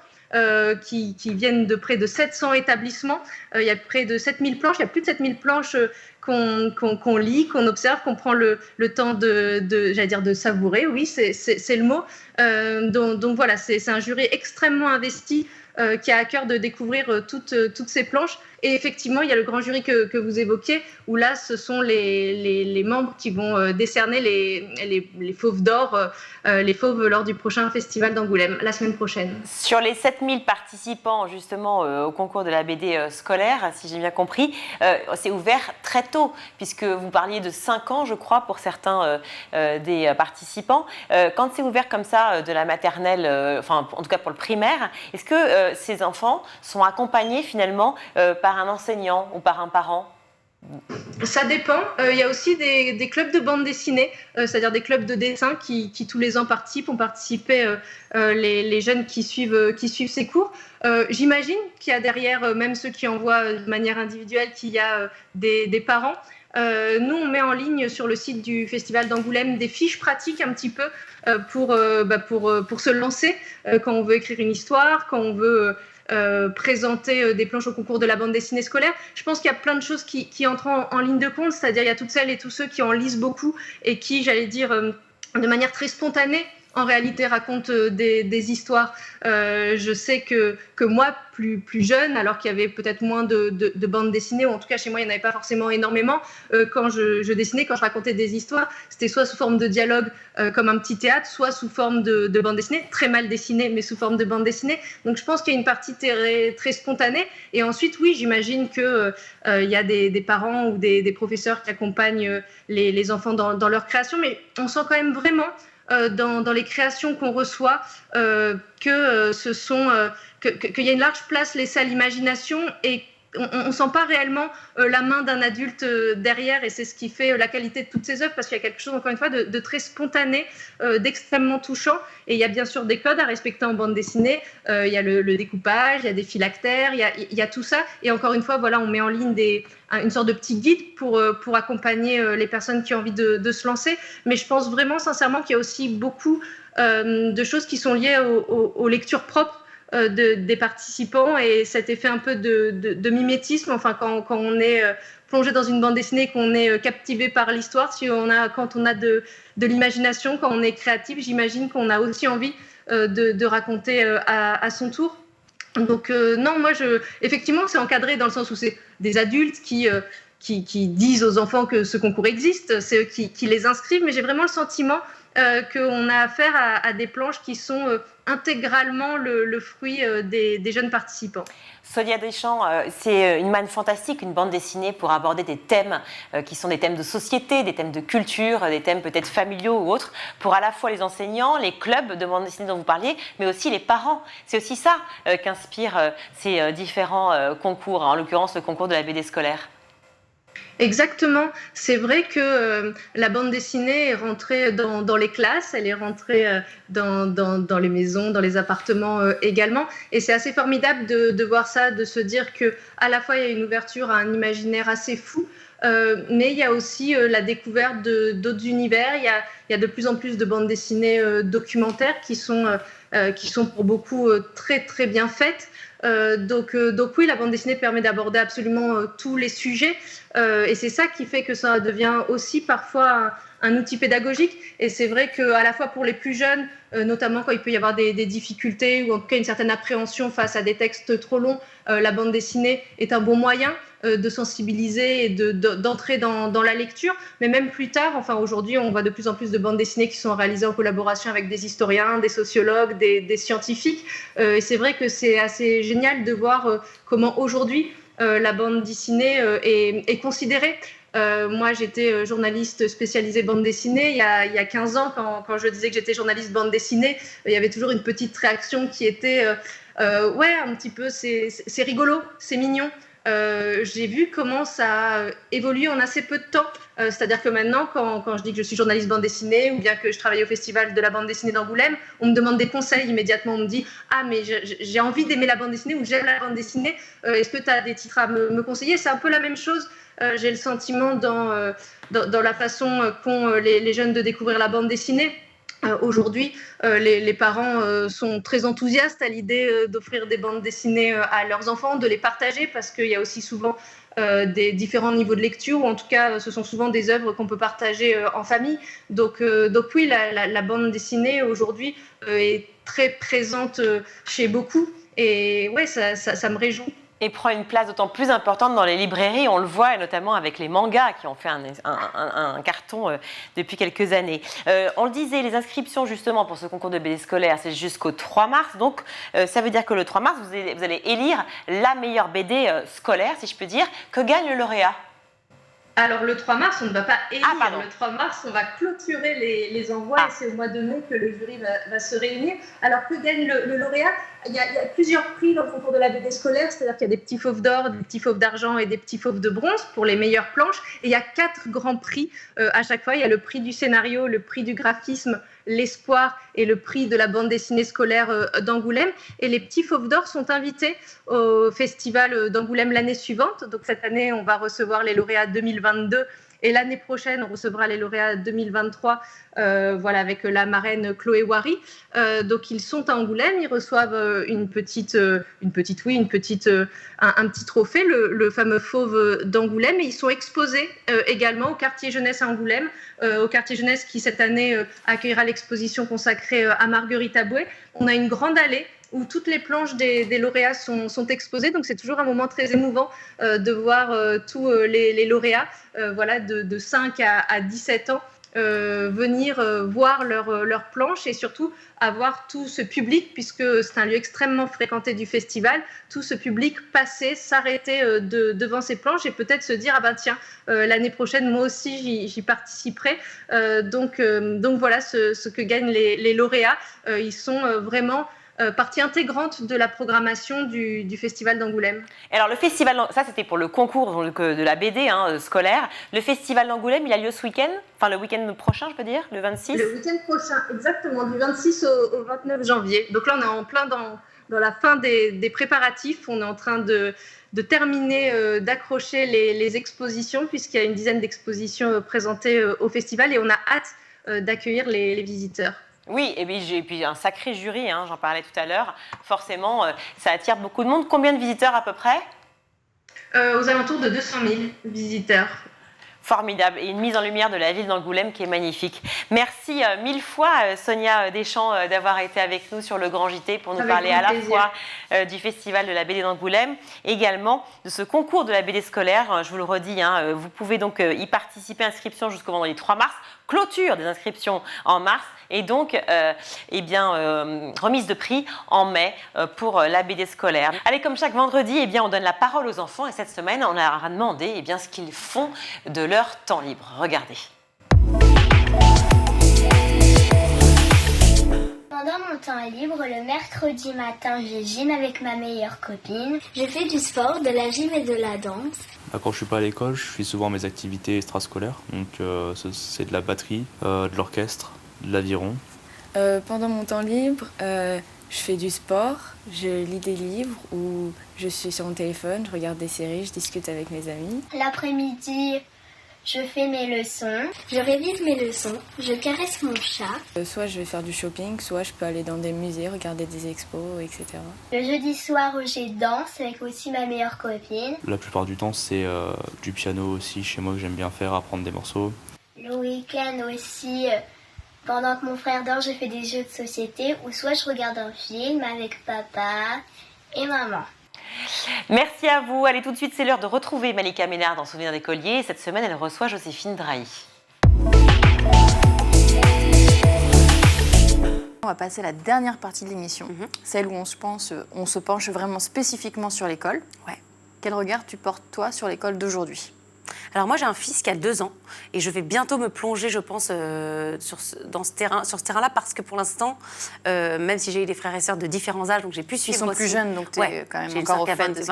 Qui viennent de près de 700 établissements. Il y a près de 7000 planches, il y a plus de 7000 planches qu'on lit, qu'on observe, qu'on prend le temps de savourer. Oui, c'est le mot. Donc voilà, c'est un jury extrêmement investi qui a à cœur de découvrir toutes ces planches. Et effectivement, il y a le grand jury que vous évoquiez, où là, ce sont les membres qui vont décerner les fauves d'or, les fauves lors du prochain festival d'Angoulême, la semaine prochaine. Sur les 7000 participants, justement, au concours de la BD scolaire, si j'ai bien compris, c'est ouvert très tôt, puisque vous parliez de 5 ans, je crois, pour certains des participants. Quand c'est ouvert comme ça, de la maternelle, enfin, en tout cas pour le primaire, est-ce que ces enfants sont accompagnés, finalement, par un enseignant ou par un parent? Ça dépend. Il y a aussi des clubs de bande dessinée, c'est-à-dire des clubs de dessin qui tous les ans participent. Ont participé les jeunes qui suivent ces cours. J'imagine qu'il y a derrière, même ceux qui envoient de manière individuelle, qu'il y a des parents. Nous, on met en ligne sur le site du Festival d'Angoulême des fiches pratiques un petit peu pour se lancer quand on veut écrire une histoire, quand on veut présenter des planches au concours de la bande dessinée scolaire. Je pense qu'il y a plein de choses qui entrent en ligne de compte, c'est-à-dire il y a toutes celles et tous ceux qui en lisent beaucoup et qui, j'allais dire, de manière très spontanée, en réalité racontent des histoires. Je sais que moi, plus jeune, alors qu'il y avait peut-être moins de bandes dessinées, ou en tout cas chez moi, il n'y en avait pas forcément énormément, quand je dessinais, quand je racontais des histoires, c'était soit sous forme de dialogue, comme un petit théâtre, soit sous forme de bande dessinée, très mal dessinée, mais sous forme de bande dessinée. Donc je pense qu'il y a une partie très spontanée. Et ensuite, oui, j'imagine qu'il y a des parents ou des professeurs qui accompagnent les enfants dans leur création, mais on sent quand même vraiment dans les créations qu'on reçoit qu'il y a une large place laissée à l'imagination et on ne sent pas réellement la main d'un adulte derrière, et c'est ce qui fait la qualité de toutes ces œuvres, parce qu'il y a quelque chose, encore une fois, de très spontané, d'extrêmement touchant. Et il y a bien sûr des codes à respecter en bande dessinée. Il y a le découpage, il y a des phylactères, il y a tout ça. Et encore une fois, voilà, on met en ligne une sorte de petit guide pour accompagner les personnes qui ont envie de se lancer. Mais je pense vraiment, sincèrement, qu'il y a aussi beaucoup de choses qui sont liées aux lectures propres des participants, et cet effet un peu de mimétisme, enfin quand on est plongé dans une bande dessinée, qu'on est captivé par l'histoire, quand on a de l'imagination, quand on est créatif, j'imagine qu'on a aussi envie de raconter à son tour. Donc non, moi effectivement c'est encadré dans le sens où c'est des adultes qui disent aux enfants que ce concours existe, c'est eux qui les inscrivent, mais j'ai vraiment le sentiment qu'on a affaire à des planches qui sont intégralement le fruit des jeunes participants. Sonia Deschamps, c'est une manne fantastique, une bande dessinée pour aborder des thèmes qui sont des thèmes de société, des thèmes de culture, des thèmes peut-être familiaux ou autres, pour à la fois les enseignants, les clubs de bande dessinée dont vous parliez, mais aussi les parents. C'est aussi ça qu'inspirent ces différents concours, en l'occurrence le concours de la BD scolaire. Exactement. C'est vrai que la bande dessinée est rentrée dans les classes, elle est rentrée dans les maisons, dans les appartements également. Et c'est assez formidable de voir ça, de se dire qu'à la fois il y a une ouverture à un imaginaire assez fou, mais il y a aussi la découverte d'autres univers. Il y a de plus en plus de bandes dessinées documentaires qui sont pour beaucoup très très bien faites. Donc oui, la bande dessinée permet d'aborder absolument tous les sujets, et c'est ça qui fait que ça devient aussi parfois un outil pédagogique. Et c'est vrai qu'à la fois pour les plus jeunes, notamment quand il peut y avoir des difficultés ou en tout cas une certaine appréhension face à des textes trop longs, la bande dessinée est un bon moyen de sensibiliser et d'entrer dans la lecture. Mais même plus tard, enfin aujourd'hui, on voit de plus en plus de bandes dessinées qui sont réalisées en collaboration avec des historiens, des sociologues, des scientifiques. Et c'est vrai que c'est assez génial de voir comment aujourd'hui la bande dessinée est considérée. Moi, j'étais journaliste spécialisée bande dessinée il y a 15 ans. Quand je disais que j'étais journaliste bande dessinée, il y avait toujours une petite réaction qui était ouais, un petit peu, c'est rigolo, c'est mignon. J'ai vu comment ça a évolué en assez peu de temps. C'est-à-dire que maintenant, quand je dis que je suis journaliste bande dessinée ou bien que je travaille au Festival de la bande dessinée d'Angoulême, on me demande des conseils immédiatement. On me dit « Ah, mais j'ai envie d'aimer la bande dessinée » ou « J'aime la bande dessinée. Est-ce que tu as des titres à me conseiller ?» C'est un peu la même chose. J'ai le sentiment dans la façon qu'ont les jeunes de découvrir la bande dessinée. Aujourd'hui, les parents sont très enthousiastes à l'idée d'offrir des bandes dessinées à leurs enfants, de les partager, parce qu'il y a aussi souvent des différents niveaux de lecture, ou en tout cas, ce sont souvent des œuvres qu'on peut partager en famille. Donc oui, la bande dessinée aujourd'hui est très présente chez beaucoup, et ouais, ça me réjouit. Et prend une place d'autant plus importante dans les librairies, on le voit, et notamment avec les mangas qui ont fait un carton depuis quelques années. On le disait, les inscriptions justement pour ce concours de BD scolaire, c'est jusqu'au 3 mars, donc ça veut dire que le 3 mars, vous allez élire la meilleure BD scolaire, si je peux dire. Que gagne le lauréat ? Alors, le 3 mars, on ne va pas élire. pardon. Le 3 mars, on va clôturer les envois et c'est au mois de mai que le jury va se réunir. Alors, que gagne le lauréat ? Il y a plusieurs prix dans le concours de la BD scolaire, c'est-à-dire qu'il y a des petits fauves d'or, des petits fauves d'argent et des petits fauves de bronze pour les meilleures planches. Et il y a 4 grands prix à chaque fois. Il y a le prix du scénario, le prix du graphisme, l'espoir et le prix de la bande dessinée scolaire d'Angoulême. Et les petits fauves d'or sont invités au festival d'Angoulême l'année suivante. Donc cette année, on va recevoir les lauréats 2022 et l'année prochaine, on recevra les lauréats 2023 avec la marraine Chloé Wary. Donc ils sont à Angoulême, ils reçoivent un petit trophée, le fameux fauve d'Angoulême, et ils sont exposés également au quartier jeunesse à Angoulême, au quartier jeunesse qui cette année accueillera l'exposition consacrée à Marguerite Aboué. On a une grande allée où toutes les planches des lauréats sont exposées. Donc, c'est toujours un moment très émouvant de voir tous les lauréats de 5 à 17 ans venir voir leurs planches et surtout avoir tout ce public, puisque c'est un lieu extrêmement fréquenté du festival, tout ce public passer, s'arrêter devant ces planches et peut-être se dire « Ah ben tiens, l'année prochaine, moi aussi, j'y participerai ». Donc voilà ce que gagnent les lauréats. Ils sont vraiment partie intégrante de la programmation du Festival d'Angoulême. Alors le festival, ça c'était pour le concours de la BD scolaire. Le festival d'Angoulême, il a lieu ce week-end, enfin le week-end prochain, je peux dire, le 26. Le week-end prochain, exactement, du 26 au 29 janvier. Donc là, on est en plein dans la fin des préparatifs. On est en train de terminer d'accrocher les expositions, puisqu'il y a une dizaine d'expositions présentées au festival et on a hâte d'accueillir les visiteurs. Oui, et puis un sacré jury, j'en parlais tout à l'heure. Forcément, ça attire beaucoup de monde. Combien de visiteurs à peu près ? Aux alentours de 200 000 visiteurs. Formidable, et une mise en lumière de la ville d'Angoulême qui est magnifique. Merci 1000 fois Sonia Deschamps d'avoir été avec nous sur le Grand JT pour nous parler à la fois du Festival de la BD d'Angoulême, également de ce concours de la BD scolaire. Je vous le redis, vous pouvez donc y participer, inscription jusqu'au vendredi 3 mars, clôture des inscriptions en mars et donc remise de prix en mai pour la BD scolaire. Allez, comme chaque vendredi, on donne la parole aux enfants et cette semaine, on leur a demandé ce qu'ils font de leur temps libre. Regardez. Pendant mon temps libre, le mercredi matin, je gym avec ma meilleure copine. Je fais du sport, de la gym et de la danse. Quand je suis pas à l'école, je fais souvent mes activités extrascolaires. Donc c'est de la batterie, de l'orchestre, de l'aviron. Pendant mon temps libre, je fais du sport, je lis des livres ou je suis sur mon téléphone, je regarde des séries, je discute avec mes amis. L'après-midi, je fais mes leçons, je révise mes leçons, je caresse mon chat. Soit je vais faire du shopping, soit je peux aller dans des musées, regarder des expos, etc. Le jeudi soir, je danse avec aussi ma meilleure copine. La plupart du temps, c'est du piano aussi chez moi que j'aime bien faire, apprendre des morceaux. Le week-end aussi, pendant que mon frère dort, je fais des jeux de société ou soit je regarde un film avec papa et maman. Merci à vous. Allez, tout de suite, c'est l'heure de retrouver Malika Ménard dans Souvenirs d'écolier. Cette semaine, elle reçoit Joséphine Drahi. On va passer à la dernière partie de l'émission, celle où on se penche vraiment spécifiquement sur l'école. Ouais. Quel regard tu portes, toi, sur l'école d'aujourd'hui ? Alors moi j'ai un fils qui a 2 ans et je vais bientôt me plonger, je pense, sur ce terrain-là parce que pour l'instant, même si j'ai eu des frères et sœurs de différents âges, donc j'ai pu suivre. Ils sont plus jeunes, donc tu es quand même encore au fait de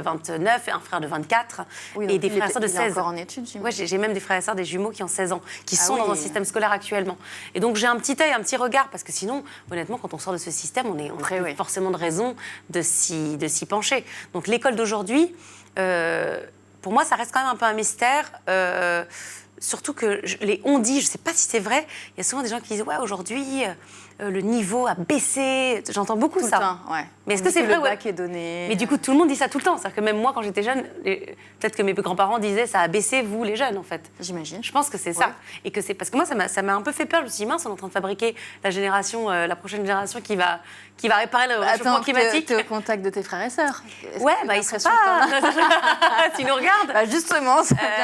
29 et un frère de 24 et des frères et sœurs de 16. Encore en études, ouais, j'ai même des frères et sœurs, des jumeaux qui ont 16 ans, qui sont dans un système scolaire actuellement. Et donc j'ai un petit œil, un petit regard parce que sinon, honnêtement, quand on sort de ce système, on n'a plus forcément de raison de s'y pencher. Donc l'école d'aujourd'hui. Pour moi, ça reste quand même un peu un mystère, surtout que les on-dit, je ne sais pas si c'est vrai, il y a souvent des gens qui disent « Ouais, aujourd'hui, le niveau a baissé ». J'entends beaucoup ça. Tout le temps, ouais. Mais est-ce que c'est vrai? Le bac est donné. Mais du coup, tout le monde dit ça tout le temps. C'est-à-dire que même moi, quand j'étais jeune, peut-être que mes grands-parents disaient « Ça a baissé, vous, les jeunes, en fait ». J'imagine. Je pense que c'est ça. Et que c'est parce que moi, ça m'a un peu fait peur. Je me suis dit « Mince, on est en train de fabriquer la prochaine génération qui va réparer le réchauffement climatique ». Tu es au contact de tes frères et sœurs. Ouais, ils sont pas... Tu nous regardes. Justement,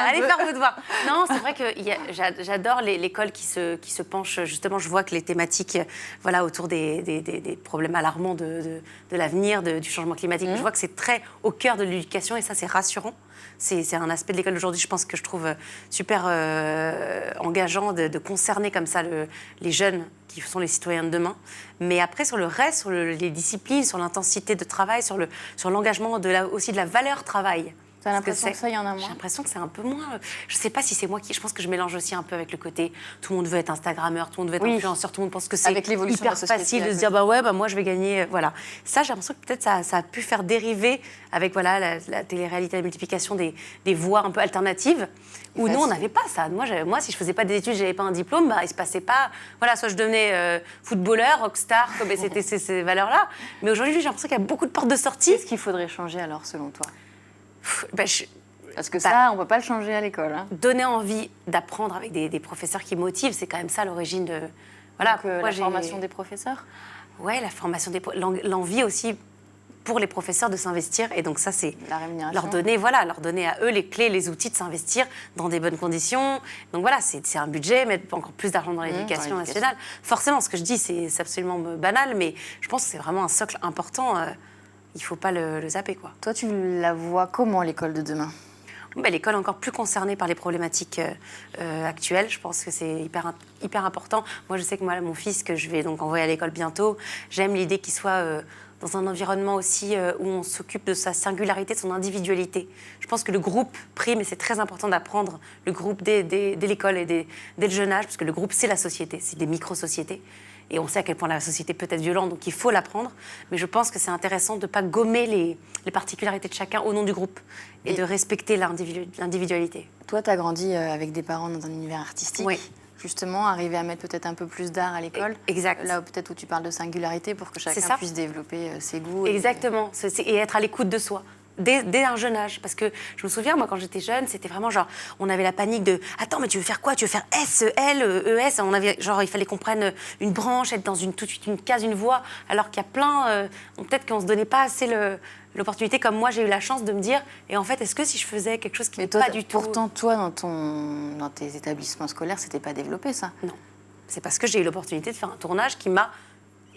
allez faire vos devoirs. Non, c'est vrai vrai que j'adore l'école qui se penche. Justement, je vois que les thématiques autour des problèmes alarmants de l'avenir, du changement climatique, je vois que c'est très au cœur de l'éducation et ça, c'est rassurant. C'est un aspect de l'école d'aujourd'hui, je pense, que je trouve super engageant de concerner comme ça les jeunes qui sont les citoyens de demain. Mais après, sur le reste, sur les disciplines, sur l'intensité de travail, sur l'engagement aussi de la valeur travail. T'as l'impression que ça, il y en a moins? J'ai l'impression que c'est un peu moins. Je sais pas si c'est moi qui... Je pense que je mélange aussi un peu avec le côté tout le monde veut être Instagrammeur, tout le monde veut être influenceur, tout le monde pense que c'est hyper facile de se dire moi je vais gagner. Voilà. Ça, j'ai l'impression que peut-être ça a pu faire dériver avec la télé-réalité, la multiplication des voies un peu alternatives. Où nous, on n'avait pas ça. Moi, si je faisais pas des études, j'avais pas un diplôme, il se passait pas... Voilà, soit je devenais footballeur, rockstar, comme c'était ces valeurs-là. Mais aujourd'hui, j'ai l'impression qu'il y a beaucoup de portes de sortie. Qu'est-ce qu'il faudrait changer alors, selon toi? Parce que ça, on ne peut pas le changer à l'école. Hein. Donner envie d'apprendre avec des professeurs qui motivent, c'est quand même ça l'origine de... Voilà, donc, la formation des professeurs? Oui, la formation l'envie aussi pour les professeurs de s'investir. Et donc ça, c'est leur donner à eux les clés, les outils de s'investir dans des bonnes conditions. Donc voilà, c'est un budget, mettre encore plus d'argent dans l'éducation nationale. Forcément, ce que je dis, c'est absolument banal, mais je pense que c'est vraiment un socle important. Il ne faut pas le zapper, quoi. Toi, tu la vois comment, l'école de demain? L'école est encore plus concernée par les problématiques actuelles. Je pense que c'est hyper important. Moi, je sais que mon fils, que je vais donc envoyer à l'école bientôt, j'aime l'idée qu'il soit dans un environnement aussi où on s'occupe de sa singularité, de son individualité. Je pense que le groupe prime et c'est très important d'apprendre le groupe dès l'école et dès le jeune âge, parce que le groupe, c'est la société, c'est des micro-sociétés. Et on sait à quel point la société peut être violente, donc il faut l'apprendre. Mais je pense que c'est intéressant de ne pas gommer les particularités de chacun au nom du groupe et de respecter l'individualité. Toi, tu as grandi avec des parents dans un univers artistique. Oui. Justement, arriver à mettre peut-être un peu plus d'art à l'école. Exact. Là, peut-être où tu parles de singularité pour que chacun puisse développer ses goûts. Exactement. Et être à l'écoute de soi. Dès un jeune âge. Parce que je me souviens, moi, quand j'étais jeune, c'était vraiment genre, on avait la panique de « Attends, mais tu veux faire quoi? Tu veux faire S, L, ES ?» il fallait qu'on prenne une branche, être dans tout de suite une case, une voie, alors qu'il y a plein... peut-être qu'on ne se donnait pas assez l'opportunité, comme moi, j'ai eu la chance de me dire « Et en fait, est-ce que si je faisais quelque chose qui n'est pas du tout... » Pourtant, toi, dans tes établissements scolaires, c'était pas développé, ça? Non. C'est parce que j'ai eu l'opportunité de faire un tournage qui m'a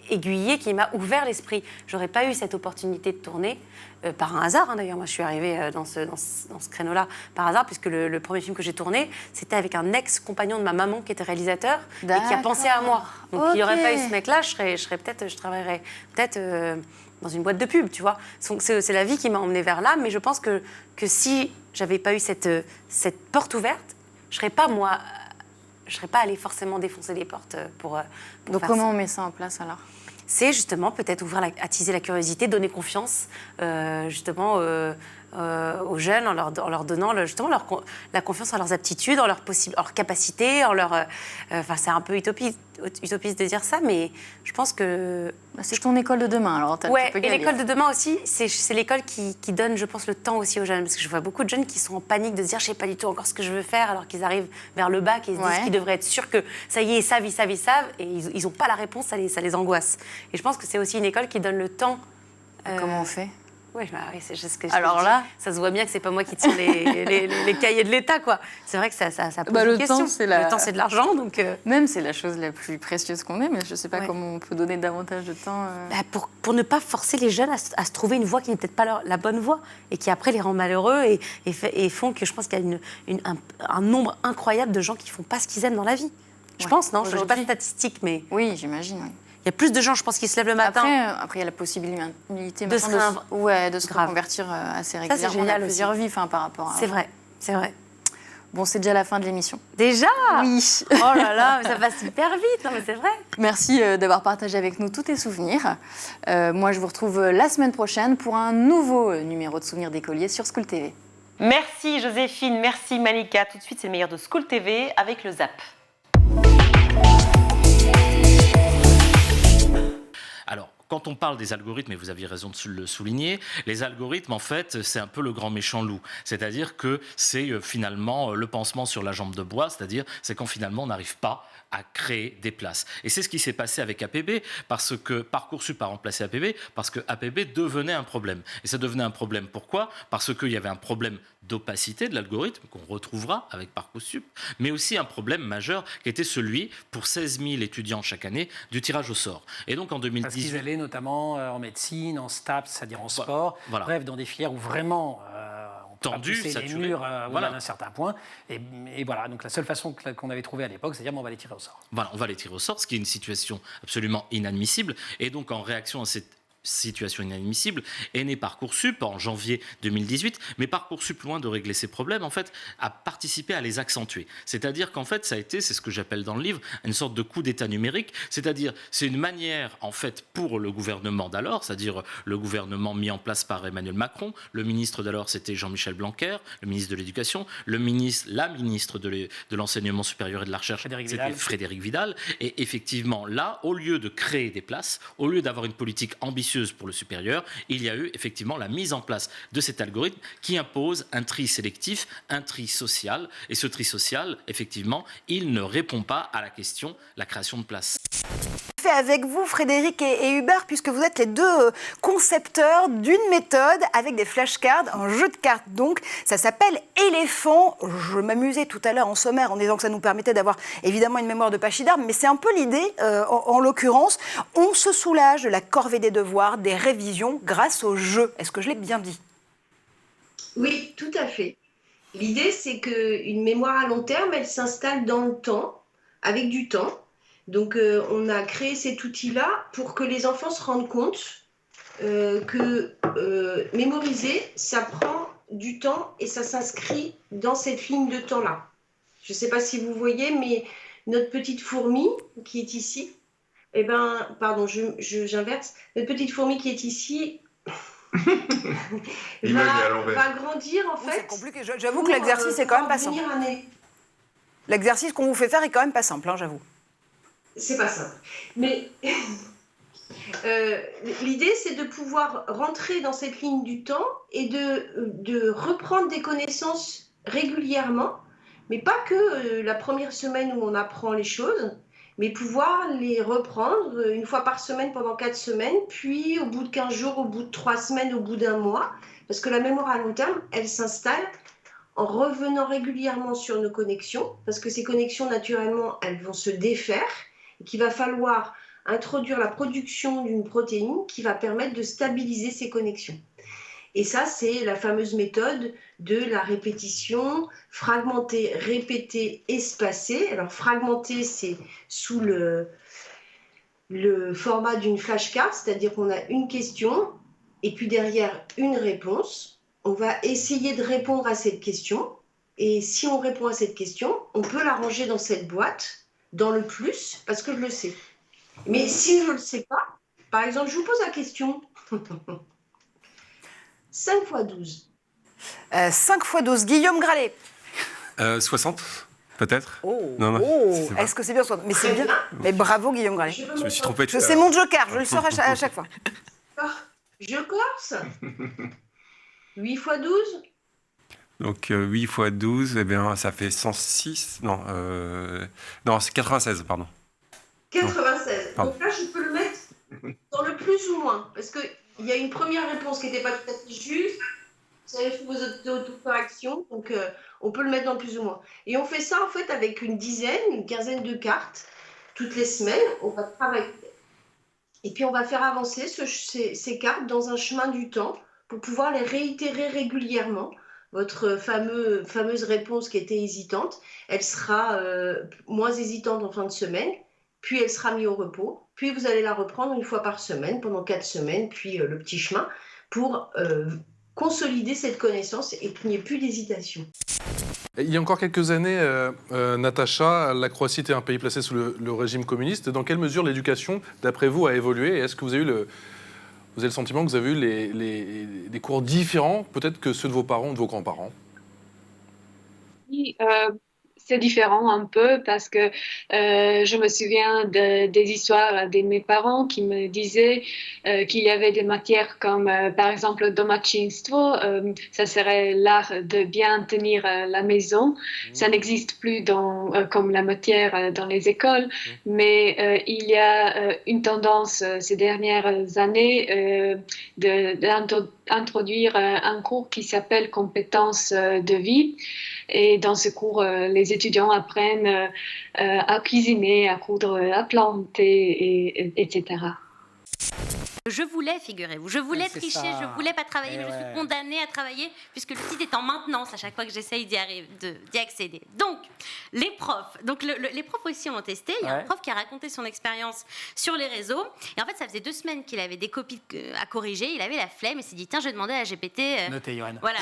aiguillé, qui m'a ouvert l'esprit. J'aurais pas eu cette opportunité de tourner par un hasard. D'ailleurs, moi, je suis arrivée dans ce créneau-là par hasard, puisque le premier film que j'ai tourné, c'était avec un ex-compagnon de ma maman qui était réalisateur et qui a pensé à moi. Donc, il n'y aurait pas eu ce mec-là, je travaillerais peut-être dans une boîte de pub, tu vois. C'est la vie qui m'a emmenée vers là, mais je pense que si j'avais pas eu cette porte ouverte, je serais pas allée forcément défoncer les portes pour Donc faire comment ça. on met ça en place alors? C'est justement peut-être attiser la curiosité, donner confiance justement aux jeunes en leur donnant justement la confiance en leurs aptitudes, en leurs capacités, en leur... c'est un peu utopiste de dire ça, mais je pense que... C'est ton école de demain, alors tu peux y et aller. l'école de demain aussi, c'est l'école qui donne, je pense, le temps aussi aux jeunes. Parce que je vois beaucoup de jeunes qui sont en panique de se dire « je ne sais pas du tout encore ce que je veux faire », alors qu'ils arrivent vers le bac et ils se disent qu'ils devraient être sûrs que ça y est, ils savent, et ils n'ont pas la réponse, ça les angoisse. Et je pense que c'est aussi une école qui donne le temps... Comment on fait? Oui, c'est juste ce que je Alors dis. là, ça se voit bien que c'est pas moi qui tire les cahiers de l'État, quoi. C'est vrai que ça pose une question. Le temps, c'est de l'argent, donc. Même c'est la chose la plus précieuse qu'on ait, mais je sais pas comment on peut donner davantage de temps. Pour ne pas forcer les jeunes à se trouver une voie qui n'est peut-être pas la bonne voie et qui après les rend malheureux et font que je pense qu'il y a un nombre incroyable de gens qui font pas ce qu'ils aiment dans la vie. Je pense, non, je n'ai pas de statistiques, mais. Oui, j'imagine. Oui. Il y a plus de gens, je pense, qui se lèvent le matin. Après il y a la possibilité de se reconvertir assez régulièrement. Ça, c'est génial, plusieurs vies par rapport à... C'est vrai. Bon, c'est déjà la fin de l'émission. Déjà? Oui. Oh là là, mais ça passe hyper vite, non mais c'est vrai. Merci d'avoir partagé avec nous tous tes souvenirs. Moi, je vous retrouve la semaine prochaine pour un nouveau numéro de Souvenirs d'écoliers sur School TV. Merci Joséphine, merci Malika. Tout de suite, c'est le meilleur de School TV avec le ZAP. Alors, quand on parle des algorithmes, et vous aviez raison de le souligner, les algorithmes, en fait, c'est un peu le grand méchant loup. C'est-à-dire que c'est finalement le pansement sur la jambe de bois, c'est-à-dire c'est quand finalement on n'arrive pas à créer des places. Et c'est ce qui s'est passé avec APB, parce que Parcoursup a remplacé APB, parce que APB devenait un problème. Et ça devenait un problème, pourquoi? Parce qu'il y avait un problème d'opacité de l'algorithme qu'on retrouvera avec Parcoursup, mais aussi un problème majeur qui était celui, pour 16 000 étudiants chaque année, du tirage au sort. Et donc en 2018... Parce qu'ils allaient notamment en médecine, en STAPS, c'est-à-dire en sport, bref, dans des filières où vraiment... tendu, saturé, les murs au-delà d'un certain point. Et voilà, donc la seule façon qu'on avait trouvée à l'époque, c'est de dire on va les tirer au sort. Voilà, on va les tirer au sort, ce qui est une situation absolument inadmissible. Et donc en réaction à cette situation inadmissible, est né Parcoursup en janvier 2018, mais Parcoursup, loin de régler ces problèmes, en fait, a participé à les accentuer. C'est-à-dire qu'en fait, ça a été, c'est ce que j'appelle dans le livre, une sorte de coup d'État numérique, c'est-à-dire, c'est une manière, en fait, pour le gouvernement d'alors, c'est-à-dire le gouvernement mis en place par Emmanuel Macron, le ministre d'alors, c'était Jean-Michel Blanquer, le ministre de l'Éducation, la ministre de l'Enseignement supérieur et de la Recherche, c'était Frédérique Vidal, et effectivement, là, au lieu de créer des places, au lieu d'avoir une politique ambitieuse pour le supérieur, il y a eu effectivement la mise en place de cet algorithme qui impose un tri sélectif, un tri social. Et ce tri social, effectivement, il ne répond pas à la question, la création de places. Fait avec vous, Frédéric et Hubert, puisque vous êtes les deux concepteurs d'une méthode avec des flashcards, un jeu de cartes donc, ça s'appelle Éléphant. Je m'amusais tout à l'heure en sommaire en disant que ça nous permettait d'avoir évidemment une mémoire de pachyderme, mais c'est un peu l'idée, en l'occurrence, on se soulage de la corvée des devoirs, des révisions grâce au jeu. Est-ce que je l'ai bien dit ? Oui, tout à fait. L'idée, c'est qu'une mémoire à long terme, elle s'installe dans le temps, avec du temps. Donc, on a créé cet outil-là pour que les enfants se rendent compte que mémoriser, ça prend du temps et ça s'inscrit dans cette ligne de temps-là. Je ne sais pas si vous voyez, mais notre petite fourmi qui est ici, j'inverse. Notre petite fourmi qui est ici va grandir en fait. C'est compliqué. J'avoue que l'exercice est quand même pas simple. L'exercice qu'on vous fait faire est quand même pas simple, hein, j'avoue. C'est pas simple. Mais l'idée, c'est de pouvoir rentrer dans cette ligne du temps et de reprendre des connaissances régulièrement, mais pas que la première semaine où on apprend les choses, mais pouvoir les reprendre une fois par semaine pendant 4 semaines, puis au bout de 15 jours, au bout de 3 semaines, au bout d'1 mois, parce que la mémoire à long terme, elle s'installe en revenant régulièrement sur nos connexions, parce que ces connexions, naturellement, elles vont se défaire, et qu'il va falloir introduire la production d'une protéine qui va permettre de stabiliser ces connexions. Et ça, c'est la fameuse méthode de la répétition, fragmentée, répétée, espacée. Alors, fragmentée, c'est sous le format d'une flashcard, c'est-à-dire qu'on a une question et puis derrière une réponse. On va essayer de répondre à cette question. Et si on répond à cette question, on peut la ranger dans cette boîte, dans le plus, parce que je le sais. Mais si je ne le sais pas, par exemple, je vous pose la question. 5 x 12. 5 x 12. Guillaume Gralet. 60, peut-être. Oh, non, est-ce que c'est bien 60 ? Mais c'est bien. Mais bravo, Guillaume Gralet. Je me suis trompé. C'est mon joker, je le sors à chaque fois. Je corse. 8 x 12. Donc 8 x 12, eh bien, ça fait 106. Non, c'est 96, pardon. 96. Donc là, je peux le mettre dans le plus ou moins. Parce qu'il y a une première réponse qui n'était pas tout à fait juste. Vous avez fait vos autocorrections. Donc, on peut le mettre dans le plus ou moins. Et on fait ça, en fait, avec une quinzaine de cartes. Toutes les semaines, on va travailler. Et puis, on va faire avancer ces cartes dans un chemin du temps pour pouvoir les réitérer régulièrement. Votre fameuse réponse qui était hésitante, elle sera moins hésitante en fin de semaine, puis elle sera mise au repos, puis vous allez la reprendre une fois par semaine, pendant 4 semaines, puis le petit chemin, pour consolider cette connaissance et qu'il n'y ait plus d'hésitation. Il y a encore quelques années, Natacha, la Croatie était un pays placé sous le régime communiste. Dans quelle mesure l'éducation, d'après vous, a évolué ? Et est-ce que vous avez eu le sentiment que vous avez eu des cours différents, peut-être que ceux de vos parents ou de vos grands-parents ? Oui, c'est différent un peu parce que je me souviens des histoires de mes parents qui me disaient qu'il y avait des matières comme par exemple le domaćinstvo, ça serait l'art de bien tenir la maison. Ça n'existe plus comme la matière dans les écoles, mais il y a une tendance ces dernières années d'introduire un cours qui s'appelle compétences de vie. Et dans ce cours, les étudiants apprennent à cuisiner, à coudre, à planter, etc. Je voulais, figurez-vous, je voulais tricher, je voulais pas travailler, mais je suis condamnée à travailler puisque le site est en maintenance à chaque fois que j'essaye d'y accéder. Donc, les profs, les profs aussi ont testé. Il y a un prof qui a raconté son expérience sur les réseaux. Et en fait, ça faisait 2 semaines qu'il avait des copies à corriger. Il avait la flemme et s'est dit, tiens, je vais demander à GPT. Notez, Johan. Voilà.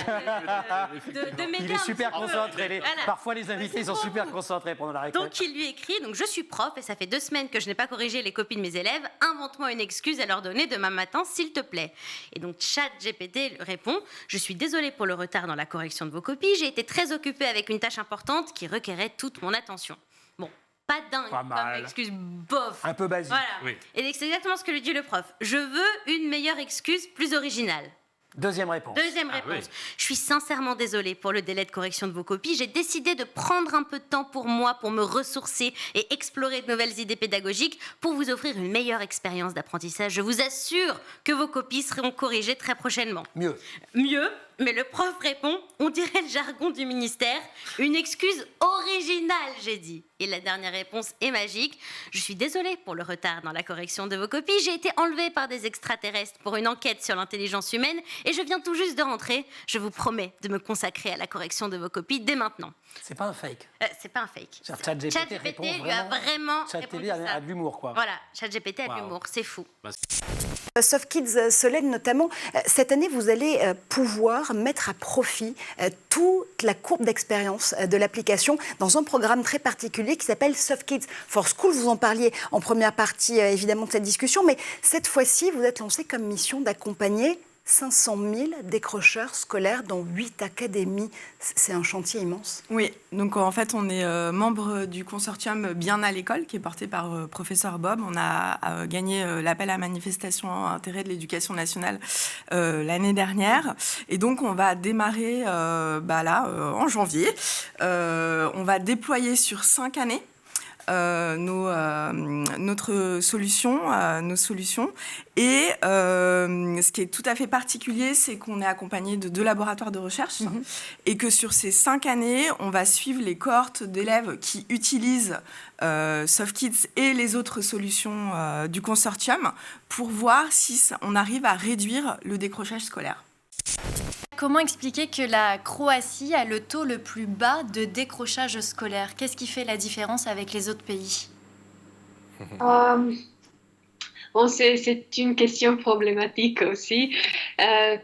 De m'aider. Il est super concentré. Voilà. Parfois, les invités sont super concentrés pendant la récré. Donc, il lui écrit, donc je suis prof et ça fait 2 semaines que je n'ai pas corrigé les copies de mes élèves. Invente-moi une excuse à leur donner demain matin, s'il te plaît. Et donc, ChatGPT répond, je suis désolée pour le retard dans la correction de vos copies. J'ai été très occupée avec une tâche importante qui requérait toute mon attention. Bon, pas dingue comme excuse, bof. Un peu basique. Voilà. Oui. Et c'est exactement ce que lui dit le prof. Je veux une meilleure excuse plus originale. Deuxième réponse. Je suis sincèrement désolée pour le délai de correction de vos copies. J'ai décidé de prendre un peu de temps pour moi, pour me ressourcer et explorer de nouvelles idées pédagogiques pour vous offrir une meilleure expérience d'apprentissage. Je vous assure que vos copies seront corrigées très prochainement. Mieux, mais le prof répond, on dirait le jargon du ministère, une excuse originale, j'ai dit. Et la dernière réponse est magique. Je suis désolée pour le retard dans la correction de vos copies. J'ai été enlevée par des extraterrestres pour une enquête sur l'intelligence humaine et je viens tout juste de rentrer. Je vous promets de me consacrer à la correction de vos copies dès maintenant. C'est pas un fake. C'est pas un fake. ChatGPT lui a vraiment répondu ça. a de l'humour, quoi. Voilà, ChatGPT a de l'humour, c'est fou. Soft Kids Solène notamment, cette année vous allez pouvoir mettre à profit toute la courbe d'expérience de l'application dans un programme très particulier qui s'appelle Soft Kids for School. Vous en parliez en première partie évidemment de cette discussion, mais cette fois-ci vous êtes lancé comme mission d'accompagner 500 000 décrocheurs scolaires dans 8 académies. C'est un chantier immense. Oui, donc en fait, on est membre du consortium Bien à l'école, qui est porté par professeur Bob. On a gagné l'appel à manifestation à intérêt de l'éducation nationale l'année dernière. Et donc, on va démarrer en janvier. On va déployer sur 5 années nos solutions. Et ce qui est tout à fait particulier, c'est qu'on est accompagné de 2 laboratoires de recherche et que sur ces 5 années, on va suivre les cohortes d'élèves qui utilisent Soft Kids et les autres solutions du consortium pour voir si on arrive à réduire le décrochage scolaire. Comment expliquer que la Croatie a le taux le plus bas de décrochage scolaire? Qu'est-ce qui fait la différence avec les autres pays? C'est une question problématique aussi,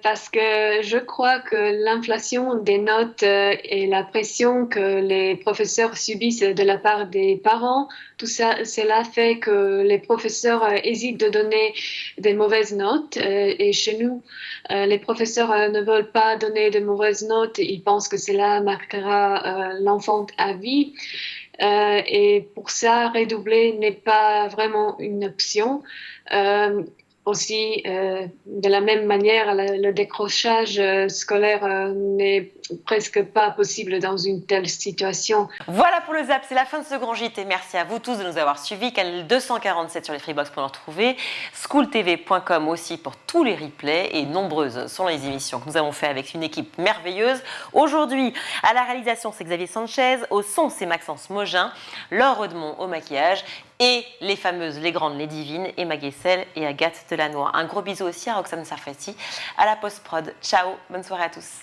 parce que je crois que l'inflation des notes et la pression que les professeurs subissent de la part des parents, tout ça, cela fait que les professeurs hésitent de donner des mauvaises notes. Et chez nous, les professeurs ne veulent pas donner de mauvaises notes. Ils pensent que cela marquera l'enfant à vie. Et pour ça, redoubler n'est pas vraiment une option. Aussi, de la même manière, le décrochage scolaire n'est presque pas possible dans une telle situation. Voilà pour le Zap, c'est la fin de ce grand JT. Merci à vous tous de nous avoir suivis. Canal 247 sur les Freebox pour nous retrouver. Schooltv.com aussi pour tous les replays. Et nombreuses sont les émissions que nous avons fait avec une équipe merveilleuse. Aujourd'hui, à la réalisation, c'est Xavier Sanchez. Au son, c'est Maxence Mogin. Laure Redemont au maquillage. Et les fameuses, les grandes, les divines, Emma Guessel et Agathe Delannoy. Un gros bisou aussi à Roxane Sarfati, à la post-prod. Ciao, bonne soirée à tous.